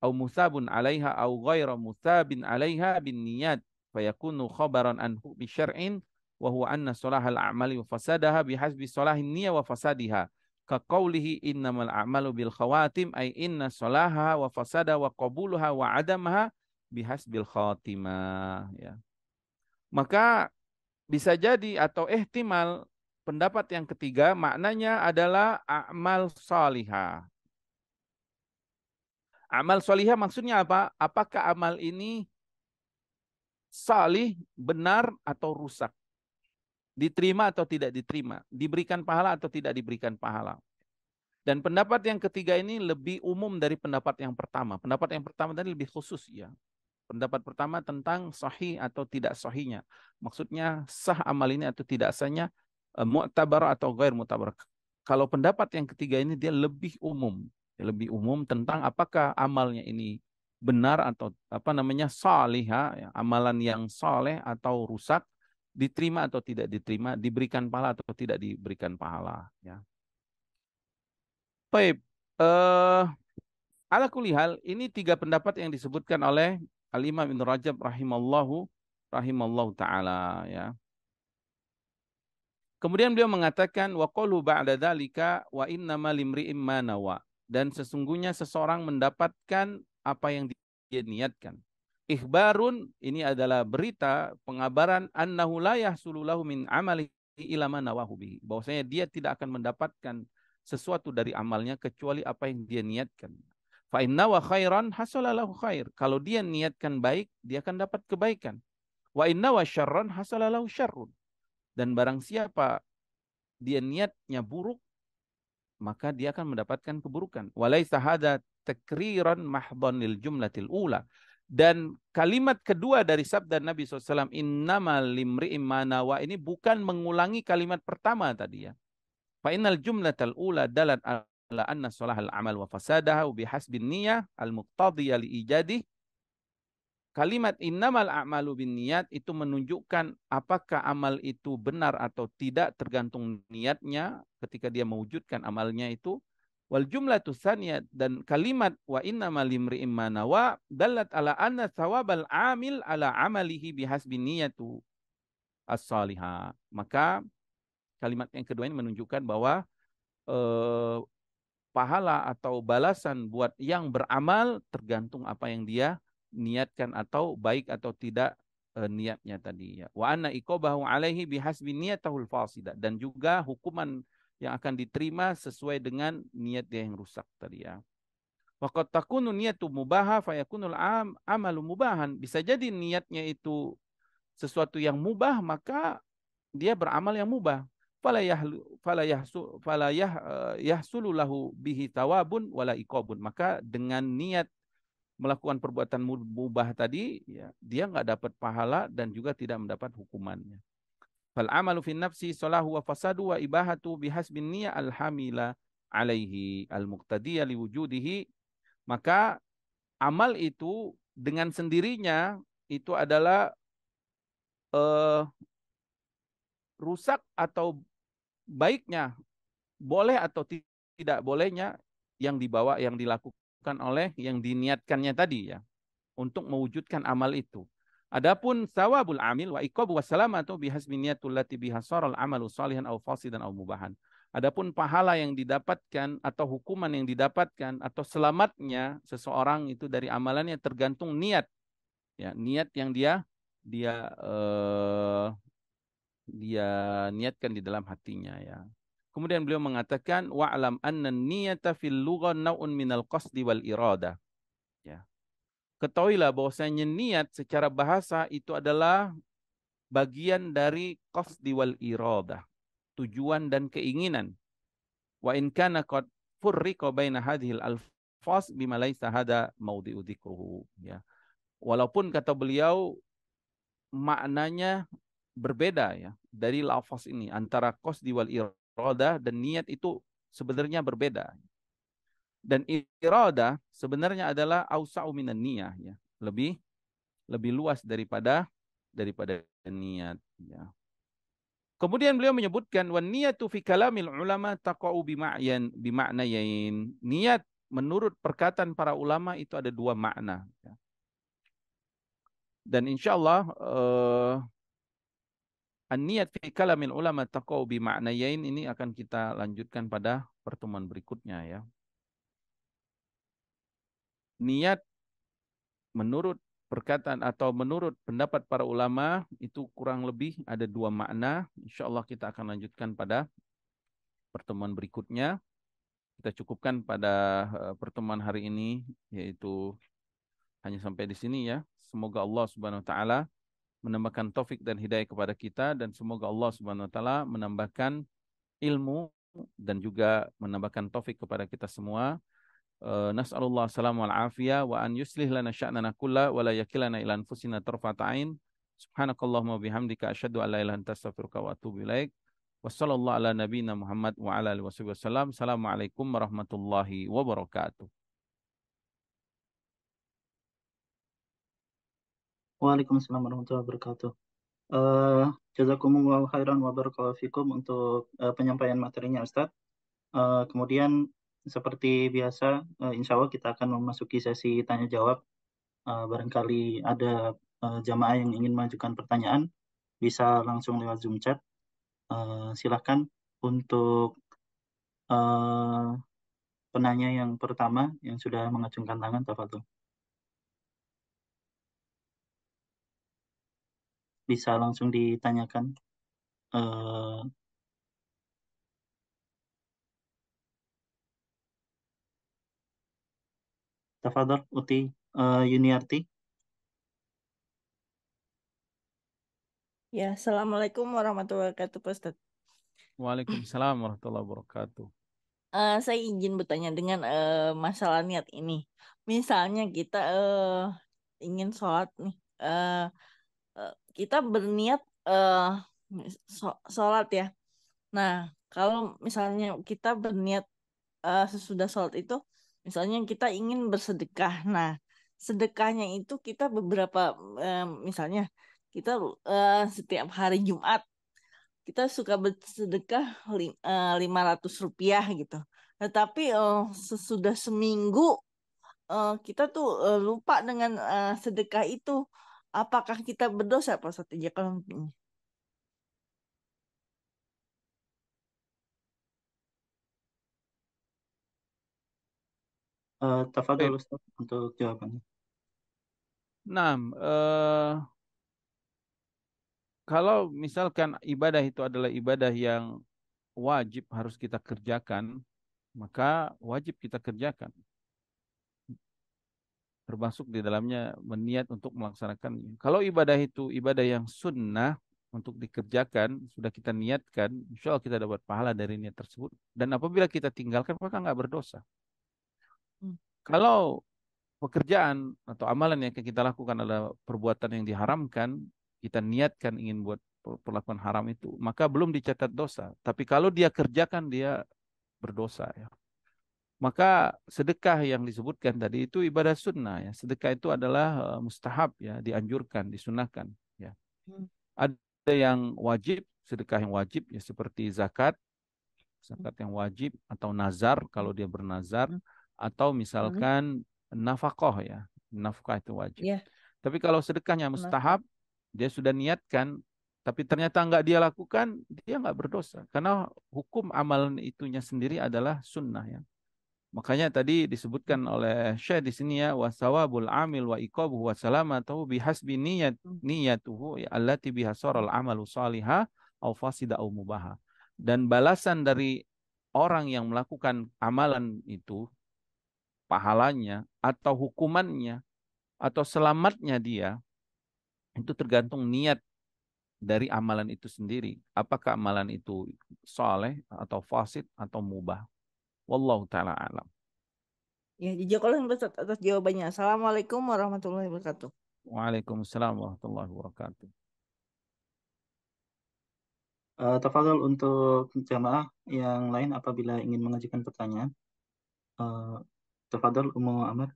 au musabun 'alaiha au ghairu musabin 'alaiha binniyat fayakunu khabaran an hukmi syar'in wa huwa anna salahal a'mali wa fasadaha bihasbi salahin niyyah wa fasadiha ka qaulihi innamal a'malu bil khawatim ay inna salaha wa fasada wa qabuluha wa adamaha bihasbil khatimah ya. Maka bisa jadi atau ihtimal pendapat yang ketiga maknanya adalah amal salihah. Amal salihah maksudnya apa? Apakah amal ini salih, benar atau rusak? Diterima atau tidak diterima? Diberikan pahala atau tidak diberikan pahala? Dan pendapat yang ketiga ini lebih umum dari pendapat yang pertama. Pendapat yang pertama tadi lebih khusus ya. Pendapat pertama tentang sahih atau tidak sahihnya. Maksudnya sah amal ini atau tidak sahnya, mu'tabar atau ghair mu'tabar. Kalau pendapat yang ketiga ini dia lebih umum. Lebih umum tentang apakah amalnya ini benar atau apa namanya salihah, ya, amalan yang saleh atau rusak, diterima atau tidak diterima, diberikan pahala atau tidak diberikan pahala. Ya. Baik, ala kulli hal, ini tiga pendapat yang disebutkan oleh Al-Imam Ibn Rajab rahimallahu taala, ya. Kemudian beliau mengatakan wa qalu ba'da dzalika wa innama limri'im ma nawa, dan sesungguhnya seseorang mendapatkan apa yang dia niatkan. Ikhbarun, ini adalah berita, pengabaran, annahu la yahsulu lahu min amalihi ila ma nawahu bihi, bahwasanya dia tidak akan mendapatkan sesuatu dari amalnya kecuali apa yang dia niatkan. Fa inna wa khairan hasala lahu khair, kalau dia niatkan baik dia akan dapat kebaikan. Wa inna wa syarran hasala lahu syarrun, dan barang siapa dia niatnya buruk, maka dia akan mendapatkan keburukan. Walaisa hadza takriran mahdhan lil jumlatil ula. Dan kalimat kedua dari sabda Nabi SAW, innamal limri'im ma nawa, ini bukan mengulangi kalimat pertama tadi, ya. Fa innal jumlatal ula dalat ala anna salahal amal wa fasadahu bihasbin niyah al-muqtadiyah li ijadih. Kalimat innamal a'malu binniyat itu menunjukkan apakah amal itu benar atau tidak tergantung niatnya ketika dia mewujudkan amalnya itu. Wal jumlatu tsaniyah, dan kalimat wa innamal limri'im ma nawa dallat ala anna thawabal amil ala amalihi bihasbi niyatu as-salihah. Maka kalimat yang kedua ini menunjukkan bahwa eh, pahala atau balasan buat yang beramal tergantung apa yang dia niatkan atau baik atau tidak niatnya tadi, ya. Wa anna iqabahu alaihi bihasbi niyatahul fasida, dan juga hukuman yang akan diterima sesuai dengan niat dia yang rusak tadi, ya. Waqad takunu niyatu mubaha fayakunul amalu mubahan. Bisa jadi niatnya itu sesuatu yang mubah, maka dia beramal yang mubah. Yahsulu lahu bihi tawabun wala iqabun. Maka dengan niat melakukan perbuatan mubah tadi, ya, dia nggak dapat pahala dan juga tidak mendapat hukumannya. Fal amalu fin nafsi salahu wa fasadu wa ibahatu bihasbin niyya alhamila alaihi al-muqtadiyya liwujudihi. Maka amal itu dengan sendirinya itu adalah eh, rusak atau baiknya, boleh atau tidak bolehnya yang dibawa, yang dilakukan oleh yang diniatkannya tadi, ya, untuk mewujudkan amal itu. Adapun sawabul amil wa iqabu wassalamatu bihasbi niyatul lati biha saral amalu salihan aw fasidan aw mubahan. Adapun pahala yang didapatkan atau hukuman yang didapatkan atau selamatnya seseorang itu dari amalannya tergantung niat, ya, niat yang dia eh, dia niatkan di dalam hatinya, ya. Kemudian beliau mengatakan wa'lam anna niyata fil lugha naun minal qasdi wal irada, ya. Ketahuilah bahwasanya niat secara bahasa itu adalah bagian dari qasdi wal irada, tujuan dan keinginan. Wa in kana qad furriqa baina hadhil alfaz bima laisa hada maudi'u dzikruhu, ya. Walaupun kata beliau maknanya berbeda, ya, dari lafaz ini antara qasdi wal irada dan niat itu sebenarnya berbeda. Dan irada sebenarnya adalah ausa'u minan niyah, ya. Lebih lebih luas daripada niat, ya. Kemudian beliau menyebutkan wan niyatu fi kalamil ulama taqa'u bima'nayain. Niat menurut perkataan para ulama itu ada dua makna, ya. Dan insyaallah an-niyat fi kalamil ulama taqa'u bima'nayain ini akan kita lanjutkan pada pertemuan berikutnya, ya. Niat menurut perkataan atau menurut pendapat para ulama itu kurang lebih ada dua makna. Insya Allah kita akan lanjutkan pada pertemuan berikutnya. Kita cukupkan pada pertemuan hari ini, yaitu hanya sampai di sini, ya. Semoga Allah Subhanahu wa taala menambahkan taufik dan hidayah kepada kita, dan semoga Allah Subhanahu wa taala menambahkan ilmu dan juga menambahkan taufik kepada kita semua. Nas'alullah salam wal afiyah wa an yuslih lana sya'nana kulla wa la yakilana ila anfusina tarfata ain. Subhanakallahumma bihamdika asyhadu an la ilaha illa anta astaghfiruka wa atubu ilaik. Wassallallahu ala nabiyyina Muhammad wa ala alihi wasallam. Assalamualaikum warahmatullahi wabarakatuh. Waalaikumsalam warahmatullahi wabarakatuh. Eh, Jazakumullahu khairan wa barakallahu fikum untuk penyampaian materinya Ustadz. Kemudian seperti biasa, insya Allah kita akan memasuki sesi tanya jawab. Barangkali ada jamaah yang ingin mengajukan pertanyaan, bisa langsung lewat Zoom chat. Silahkan untuk eh, penanya yang pertama yang sudah mengacungkan tangan, tafadhol. Bisa langsung ditanyakan. Eh, Tafadhol, Uti Yuniarti. Ya, Assalamualaikum warahmatullahi wabarakatuh, Pak Ustadz. Waalaikumsalam warahmatullahi wabarakatuh. Saya izin bertanya dengan masalah niat ini. Misalnya kita ingin sholat nih, kita berniat sholat ya. Nah, kalau misalnya kita berniat sesudah sholat itu, misalnya kita ingin bersedekah. Nah, sedekahnya itu kita beberapa, misalnya kita setiap hari Jumat kita suka bersedekah 500 rupiah gitu. Tetapi sesudah seminggu kita tuh lupa dengan sedekah itu. Apakah kita berdosa Pak Ustadz? Ya, kalau ini. Tafadhol Baik. Ustaz untuk jawabannya. Nah, kalau misalkan ibadah itu adalah ibadah yang wajib harus kita kerjakan, maka wajib kita kerjakan. Termasuk di dalamnya meniat untuk melaksanakannya. Kalau ibadah itu ibadah yang sunnah untuk dikerjakan, sudah kita niatkan, insya Allah kita dapat pahala dari niat tersebut. Dan apabila kita tinggalkan, maka nggak berdosa. Hmm. Kalau pekerjaan atau amalan yang kita lakukan adalah perbuatan yang diharamkan, kita niatkan ingin buat perlakuan haram itu, maka belum dicatat dosa. Tapi kalau dia kerjakan, dia berdosa ya. Maka sedekah yang disebutkan tadi itu ibadah sunnah ya. Sedekah itu adalah mustahab ya, dianjurkan, disunahkan ya. Hmm. Ada yang wajib, sedekah yang wajib ya seperti zakat, zakat yang wajib atau nazar kalau dia bernazar Hmm. atau Hmm. misalkan nafkah ya. Nafkah itu wajib. Ya, Tapi kalau sedekahnya kenapa? mustahab, dia sudah niatkan tapi ternyata nggak dia lakukan, dia nggak berdosa. Karena hukum amalan itunya sendiri adalah sunnah ya. Makanya tadi disebutkan oleh Syekh di sini ya wasawabul amil wa iqabuhu wa salamatuhu bihasbi Hmm. niyatuhu ya allati biha saral amalu salihah au fasida au mubaha. Dan balasan dari orang yang melakukan amalan itu pahalanya atau hukumannya atau selamatnya dia itu tergantung niat dari amalan itu sendiri. Apakah amalan itu saleh atau fasid atau mubah. Wallahu taala alam. Ya, jazakallah Pak Ustadz atas jawabannya. Assalamualaikum warahmatullahi wabarakatuh. Waalaikumsalam warahmatullahi wabarakatuh. Tafadhol untuk jamaah yang lain apabila ingin mengajukan pertanyaan. Uh, Tafadhol Ummu Amar.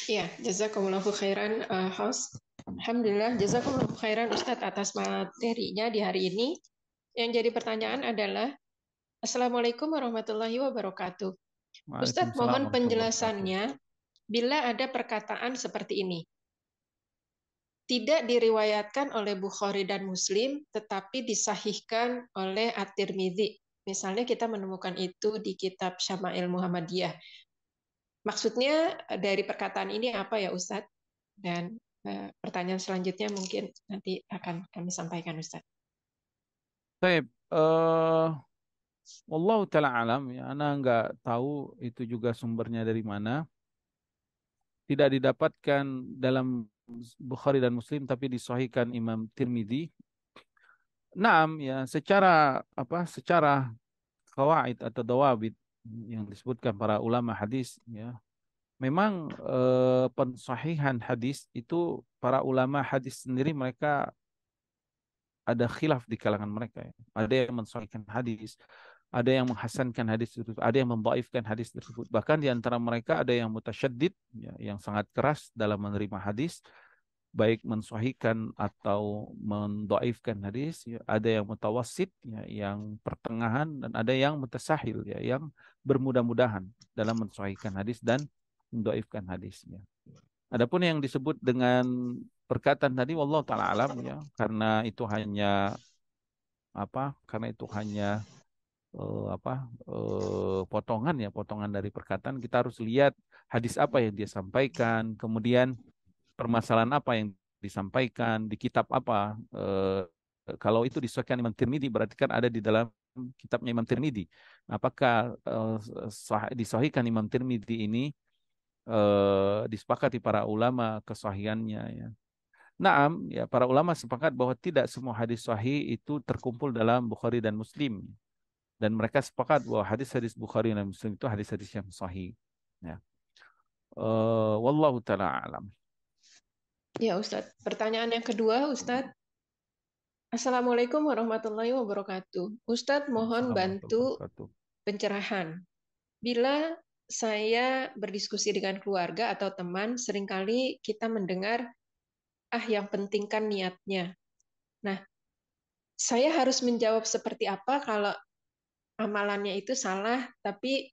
Iya, jazakumullahu khairan, host. Alhamdulillah, jazakumullahu khairan Ustadz atas materinya di hari ini. Yang jadi pertanyaan adalah, Assalamualaikum warahmatullahi wabarakatuh. Ustadz, Waalaikumsalam mohon warahmatullahi wabarakatuh. penjelasannya bila ada perkataan seperti ini. Tidak diriwayatkan oleh Bukhari dan Muslim, tetapi disahihkan oleh At-Tirmidzi. Misalnya kita menemukan itu di kitab Syama'il Muhammadiyah. Maksudnya dari perkataan ini apa ya Ustadz? Dan pertanyaan selanjutnya mungkin nanti akan kami sampaikan Ustadz. Baik, wallahu taala alam ya, ana nggak tahu itu juga sumbernya dari mana. Tidak didapatkan dalam Bukhari dan Muslim tapi disahihkan Imam Tirmidzi. Naam ya, secara apa? Secara qawaid atau dawabit yang disebutkan para ulama hadis ya. Memang pensahihan hadis itu para ulama hadis sendiri mereka ada khilaf di kalangan mereka ya. Ada yang mensahihkan hadis, ada yang menghasankan hadis tersebut, ada yang mendhaifkan hadis tersebut. Bahkan di antara mereka ada yang mutasyaddid, ya, yang sangat keras dalam menerima hadis, baik mensahihkan atau mendhaifkan hadis, ya. Ada yang mutawassit, ya, yang pertengahan, dan ada yang mutasahil, ya, yang bermudah-mudahan dalam mensahihkan hadis dan mendhaifkan hadisnya. Adapun yang disebut dengan perkataan tadi, wallahu taala alam, ya, karena itu hanya karena itu hanya potongan, ya, potongan dari perkataan. Kita harus lihat hadis apa yang dia sampaikan, kemudian permasalahan apa yang disampaikan di kitab apa. Kalau itu disahkan Imam Tirmidzi, berarti kan ada di dalam kitabnya Imam Tirmidzi. Apakah disahihkan Imam Tirmidzi ini disepakati para ulama kesahihannya, ya. Naam, ya, para ulama sepakat bahwa tidak semua hadis sahih itu terkumpul dalam Bukhari dan Muslim. Dan mereka sepakat bahwa hadis-hadis Bukhari dan Muslim itu hadis-hadis yang sahih. Ya. Wallahu ta'ala alam. Ya Ustadz, pertanyaan yang kedua Ustadz. Assalamualaikum warahmatullahi wabarakatuh. Ustadz mohon bantu pencerahan. Bila saya berdiskusi dengan keluarga atau teman, seringkali kita mendengar, yang penting kan niatnya. Nah, saya harus menjawab seperti apa kalau amalannya itu salah, tapi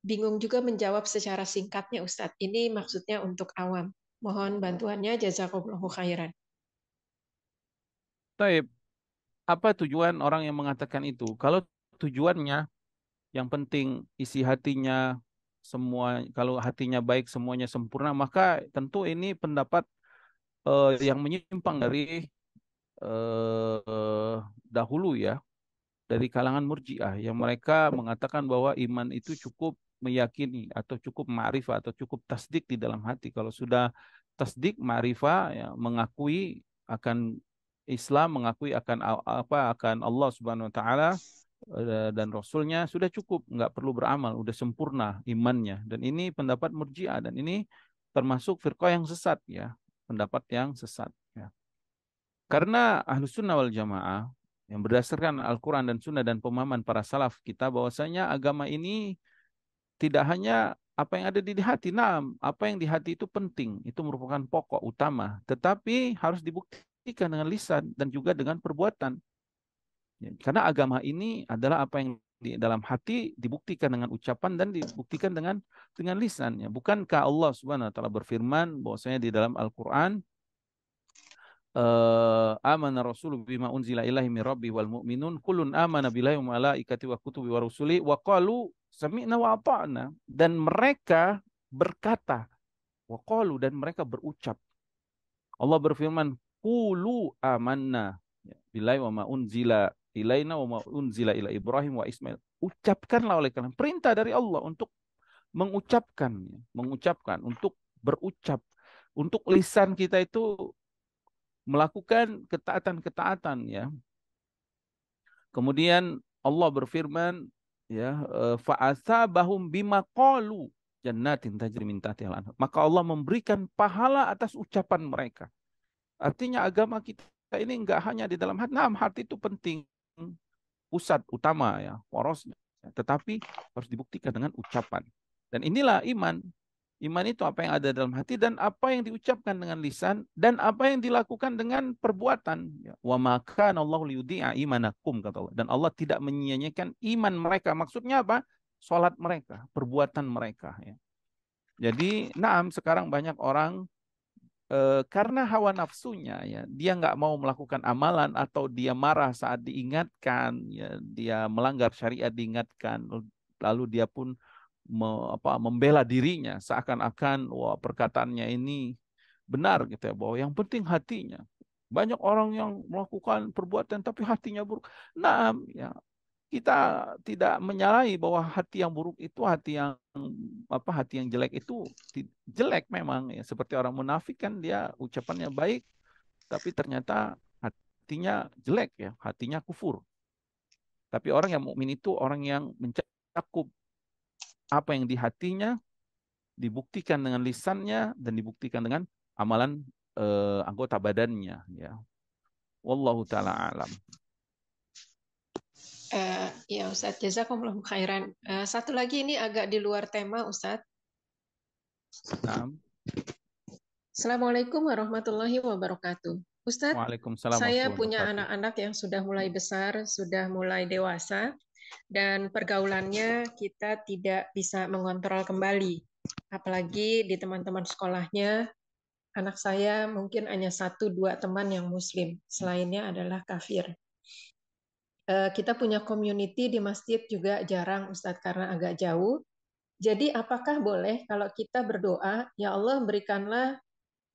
bingung juga menjawab secara singkatnya, Ustadz. Ini maksudnya untuk awam. Mohon bantuannya, jazakumullahu khairan. Taib, apa tujuan orang yang mengatakan itu? Kalau tujuannya yang penting isi hatinya semua, kalau hatinya baik semuanya sempurna, maka tentu ini pendapat yang menyimpang dari dahulu, ya, dari kalangan Murji'ah, yang mereka mengatakan bahwa iman itu cukup meyakini atau cukup ma'rifah atau cukup tasdik di dalam hati. Kalau sudah tasdik, ma'rifah, ya, mengakui akan Islam, mengakui akan akan Allah Subhanahu wa taala dan Rasulnya, sudah cukup, nggak perlu beramal, udah sempurna imannya. Dan ini pendapat Murji'ah, dan ini termasuk firqah yang sesat, ya, pendapat yang sesat, ya. Karena Ahlus Sunnah wal Jamaah yang berdasarkan Al-Quran dan Sunnah dan pemahaman para salaf kita, bahwasanya agama ini tidak hanya apa yang ada di hati. Nah, apa yang di hati itu penting, itu merupakan pokok utama, tetapi harus dibuktikan dengan lisan dan juga dengan perbuatan. Ya, karena agama ini adalah apa yang di dalam hati dibuktikan dengan ucapan dan dibuktikan dengan lisannya. Bukankah Allah Subhanahu wa taala berfirman bahwasanya di dalam Al-Qur'an, amana rasulu bima unzila ilaihi min rabbi wal mu'minun kullun amana billahi wa malaikati wa kutubi wa rusuli wa qalu sami'na wa ata'na, dan mereka berkata, wa qalu, dan mereka berucap. Allah berfirman, qulu amanna billahi wa ma unzila ilaina wa ma unzila ila Ibrahim wa Ismail. Ucapkanlah oleh kalian, perintah dari Allah untuk mengucapkan, untuk berucap, untuk lisan kita itu melakukan ketaatan-ketaatan, ya. Kemudian Allah berfirman, ya, fa'asabahum bima qalu jannatin tajri min tahtiha al-anhar. Maka Allah memberikan pahala atas ucapan mereka. Artinya agama kita ini enggak hanya di dalam hati. Nah, hati itu penting, pusat utama, ya, porosnya, tetapi harus dibuktikan dengan ucapan. Dan inilah iman. Iman itu apa yang ada dalam hati dan apa yang diucapkan dengan lisan dan apa yang dilakukan dengan perbuatan. Wa ma kana Allahu liyudhi'a imanakum, kata Allah. Dan Allah tidak menyia-nyiakan iman mereka. Maksudnya apa? Salat mereka, perbuatan mereka, ya. Jadi, sekarang banyak orang karena hawa nafsunya, ya, dia nggak mau melakukan amalan atau dia marah saat diingatkan, ya, dia melanggar syariat diingatkan, lalu dia pun membela dirinya seakan-akan perkataannya ini benar, gitu, ya, bahwa yang penting hatinya. Banyak orang yang melakukan perbuatan tapi hatinya buruk. Ya, kita tidak menyalahi bahwa hati yang buruk itu hati yang jelek itu jelek memang, ya. Seperti orang munafik, kan dia ucapannya baik tapi ternyata hatinya jelek, ya, hatinya kufur. Tapi orang yang mukmin itu orang yang mencakup apa yang di hatinya, dibuktikan dengan lisannya dan dibuktikan dengan amalan anggota badannya, ya. Wallahu taala alam. Ya Ustadz, jazakumullah khairan. Satu lagi ini agak di luar tema Ustadz. Nah, Assalamualaikum warahmatullahi wabarakatuh. Ustadz, Waalaikumsalam saya warahmatullahi punya wabarakatuh. anak-anak yang sudah mulai besar, sudah mulai dewasa, dan pergaulannya kita tidak bisa mengontrol kembali. Apalagi di teman-teman sekolahnya, anak saya mungkin hanya 1-2 teman yang muslim, selainnya adalah kafir. Kita punya community di masjid juga jarang Ustadz karena agak jauh. Jadi apakah boleh kalau kita berdoa, ya Allah berikanlah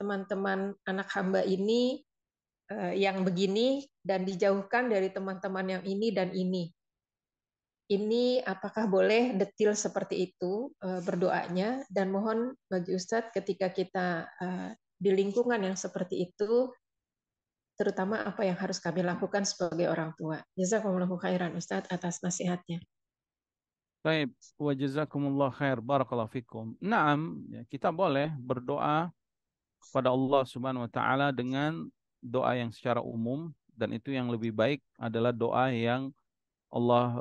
teman-teman anak hamba ini yang begini dan dijauhkan dari teman-teman yang ini dan ini. Ini apakah boleh detil seperti itu berdoanya, dan mohon bagi Ustadz ketika kita di lingkungan yang seperti itu, terutama apa yang harus kami lakukan sebagai orang tua. Jazakumullahu khairan Ustadz atas nasihatnya. Baik, wa jazakumullah khair, barakallahu fikum. Naam, ya, kita boleh berdoa kepada Allah Subhanahu wa taala dengan doa yang secara umum, dan itu yang lebih baik adalah doa yang Allah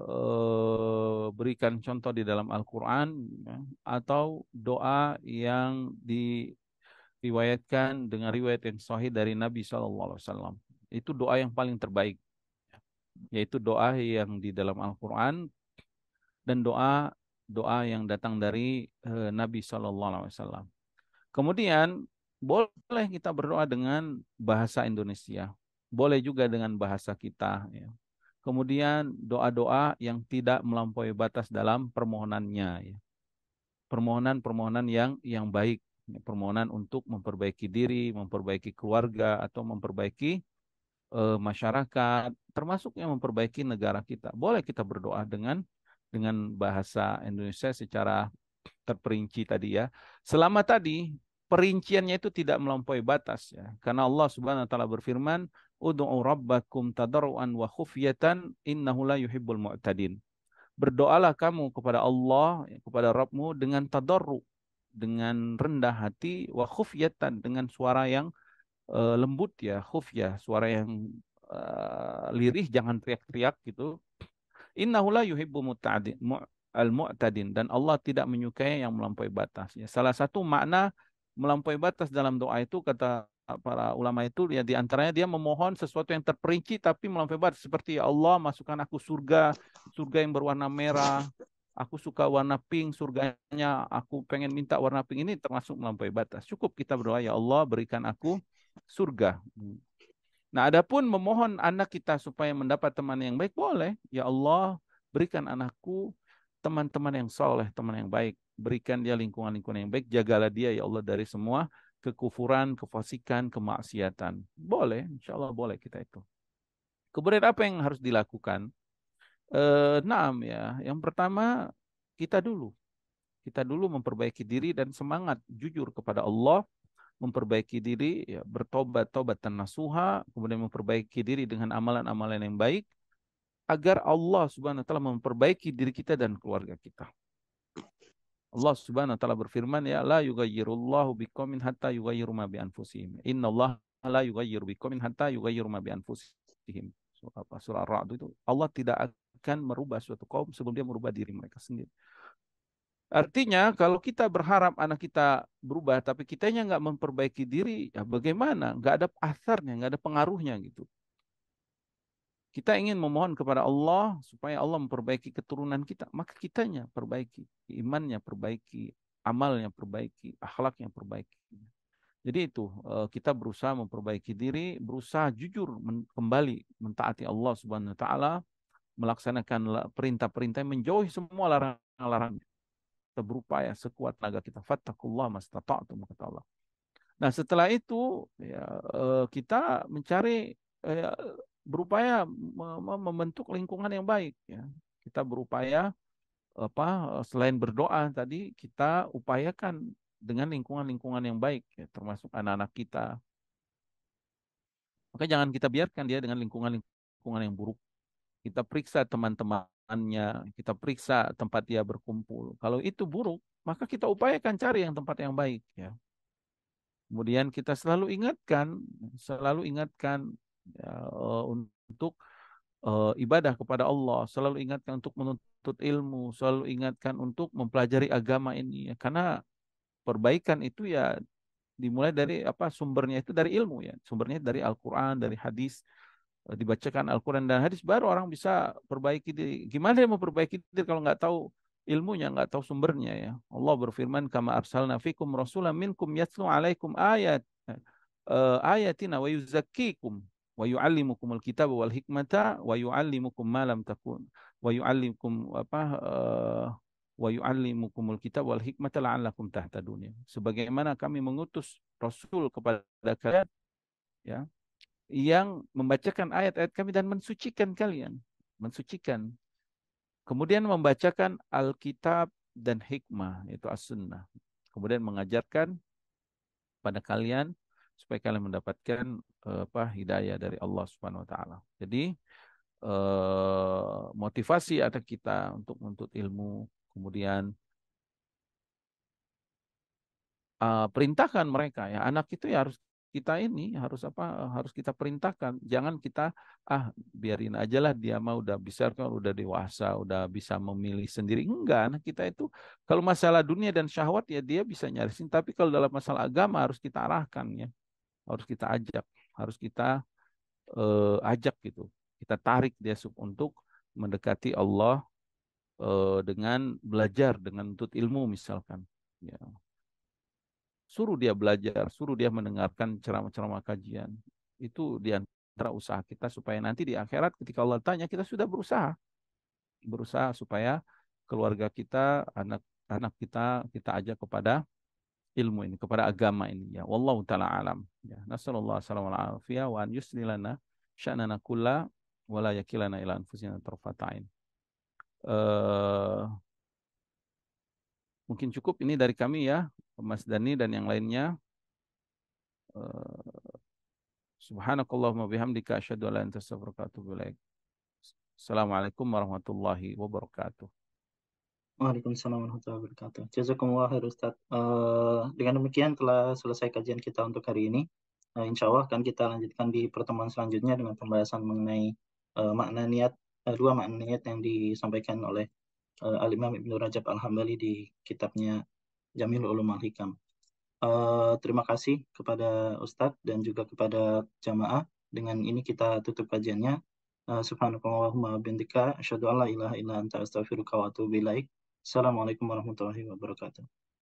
berikan contoh di dalam Al-Qur'an, ya, atau doa yang diriwayatkan dengan riwayat yang sahih dari Nabi SAW. Itu doa yang paling terbaik, yaitu doa yang di dalam Al-Qur'an dan doa doa yang datang dari Nabi SAW. Kemudian boleh kita berdoa dengan bahasa Indonesia, boleh juga dengan bahasa kita, ya. Kemudian doa-doa yang tidak melampaui batas dalam permohonannya, ya. Permohonan-permohonan yang baik, ya. Permohonan untuk memperbaiki diri, memperbaiki keluarga, atau memperbaiki masyarakat, termasuk yang memperbaiki negara kita. Boleh kita berdoa dengan bahasa Indonesia secara terperinci tadi, ya. Selama tadi perinciannya itu tidak melampaui batas, ya. Karena Allah Subhanahu wa taala berfirman, "Ud'u rabbakum tadarruan wa khufyatan innahu la yuhibbul mu'tadin." Berdoalah kamu kepada Allah, ya, kepada Rabbmu dengan tadarru, dengan rendah hati, wa khufyatan, dengan suara yang lembut, ya, khufyah, suara yang lirih, jangan teriak-teriak gitu. Innahu la yuhibbu al-mu'tadin, dan Allah tidak menyukai yang melampaui batas, ya. Salah satu makna melampaui batas dalam doa itu, kata para ulama itu, ya, di antaranya dia memohon sesuatu yang terperinci tapi melampaui batas, seperti, ya Allah masukkan aku surga, surga yang berwarna merah. Aku suka warna pink surganya, aku pengen minta warna pink, ini termasuk melampaui batas. Cukup kita berdoa, ya Allah berikan aku surga. Nah, adapun memohon anak kita supaya mendapat teman yang baik, boleh. Ya Allah, berikan anakku teman-teman yang soleh, teman yang baik. Berikan dia lingkungan-lingkungan yang baik. Jagalah dia, ya Allah, dari semua kekufuran, kefasikan, kemaksiatan. Boleh, insya Allah boleh kita itu. Kemudian apa yang harus dilakukan? Naam, ya. Yang pertama, kita dulu. Kita dulu memperbaiki diri dan semangat jujur kepada Allah, memperbaiki diri, ya, bertobat, tobatan nasuha, kemudian memperbaiki diri dengan amalan-amalan yang baik, agar Allah Subhanahu wa taala memperbaiki diri kita dan keluarga kita. Allah Subhanahu wa taala berfirman, ya, la yughayyirullahu biqaumin hatta yughayyiru ma bi anfusihim. Innallaha la yughayyiru biqaumin hatta yughayyiru ma bi anfusihim. Surah Ar-Ra'd itu, Allah tidak akan merubah suatu kaum sebelum dia merubah diri mereka sendiri. Artinya kalau kita berharap anak kita berubah tapi kitanya nggak memperbaiki diri, ya bagaimana? Nggak ada asarnya, nggak ada pengaruhnya gitu. Kita ingin memohon kepada Allah supaya Allah memperbaiki keturunan kita, maka kitanya perbaiki, imannya perbaiki, amalnya perbaiki, akhlaknya perbaiki. Jadi itu, kita berusaha memperbaiki diri, berusaha jujur kembali mentaati Allah Subhanahu wa taala, melaksanakan perintah-perintah, menjauhi semua larangan-larangan. Kita berupaya sekuat tenaga kita. Fattakullah mastata'tum, kata Allah. Nah, setelah itu, ya, kita mencari, berupaya membentuk lingkungan yang baik, ya. Kita berupaya selain berdoa tadi, kita upayakan dengan lingkungan-lingkungan yang baik, ya, termasuk anak-anak kita. Maka jangan kita biarkan dia dengan lingkungan-lingkungan yang buruk. Kita periksa teman-temannya, kita periksa tempat dia berkumpul. Kalau itu buruk, maka kita upayakan cari yang tempat yang baik, ya. Kemudian kita selalu ingatkan, ya, untuk ibadah kepada Allah, selalu ingatkan untuk menuntut ilmu, selalu ingatkan untuk mempelajari agama ini ya. Karena perbaikan itu ya dimulai dari apa, sumbernya itu dari ilmu ya. Sumbernya dari Al-Qur'an, dari hadis. Dibacakan Al-Qur'an dan hadis baru orang bisa perbaiki diri. Gimana dia mau perbaiki diri kalau nggak tahu ilmunya, nggak tahu sumbernya ya. Allah berfirman, kama arsalna fikum rasulan minkum yatlu alaikum ayatina wa yuzakkikum wa yu'allimukumul kitaba wal hikmata wa yu'allimukum ma lam takun wa yu'allimukum wa yu'allimukumul kitab wal hikmata la'allakum tahtadun. Sebagaimana kami mengutus rasul kepada kalian ya, yang membacakan ayat-ayat kami dan mensucikan kalian, mensucikan. Kemudian membacakan Alkitab dan hikmah, yaitu as-sunnah. Kemudian mengajarkan pada kalian supaya kalian mendapatkan hidayah dari Allah Subhanahu wa taala. Jadi motivasi ada kita untuk menuntut ilmu, kemudian perintahkan mereka ya, anak itu ya harus kita ini harus kita perintahkan, jangan kita biarin aja lah, dia mah udah besar kan, udah dewasa, udah bisa memilih sendiri. Enggak, anak kita itu kalau masalah dunia dan syahwat ya dia bisa nyarisin, tapi kalau dalam masalah agama harus kita arahkan ya, harus kita ajak, harus kita ajak gitu, kita tarik dia untuk mendekati Allah dengan belajar, dengan menuntut ilmu misalkan ya. Suruh dia belajar, suruh dia mendengarkan ceramah-ceramah kajian. Itu di antara usaha kita supaya nanti di akhirat ketika Allah tanya, kita sudah berusaha supaya keluarga kita, anak-anak kita ajak kepada ilmu ini, kepada agama ini ya. Wallahu taala alam. Ya, nasallallahu alaihi wa an yuslilana sya'nana kulla wa la yakilana ila anfusina tarfatain. Mungkin cukup ini dari kami ya, Mas Dani dan yang lainnya. Subhanakallahumma bihamdika asyhadu an la ilaha illa anta astaghfiruka wa atubu ilaik. Assalamualaikum warahmatullahi wabarakatuh. Waalaikumsalam warahmatullahi wabarakatuh. Jazakumullah khair Ustaz. Dengan demikian telah selesai kajian kita untuk hari ini. Insya Allah akan kita lanjutkan di pertemuan selanjutnya dengan pembahasan mengenai makna niat, dua makna niat yang disampaikan oleh Al-Imam Ibnu Rajab Al-Hambali di kitabnya Jamilul Ulum Al-Hikam. Terima kasih kepada Ustadz dan juga kepada jamaah. Dengan ini kita tutup kajiannya. Subhanakallahumma bihamdika asyhadu an la ilaha illa anta astaghfiruka wa atubu ilaik. Assalamualaikum warahmatullahi wabarakatuh.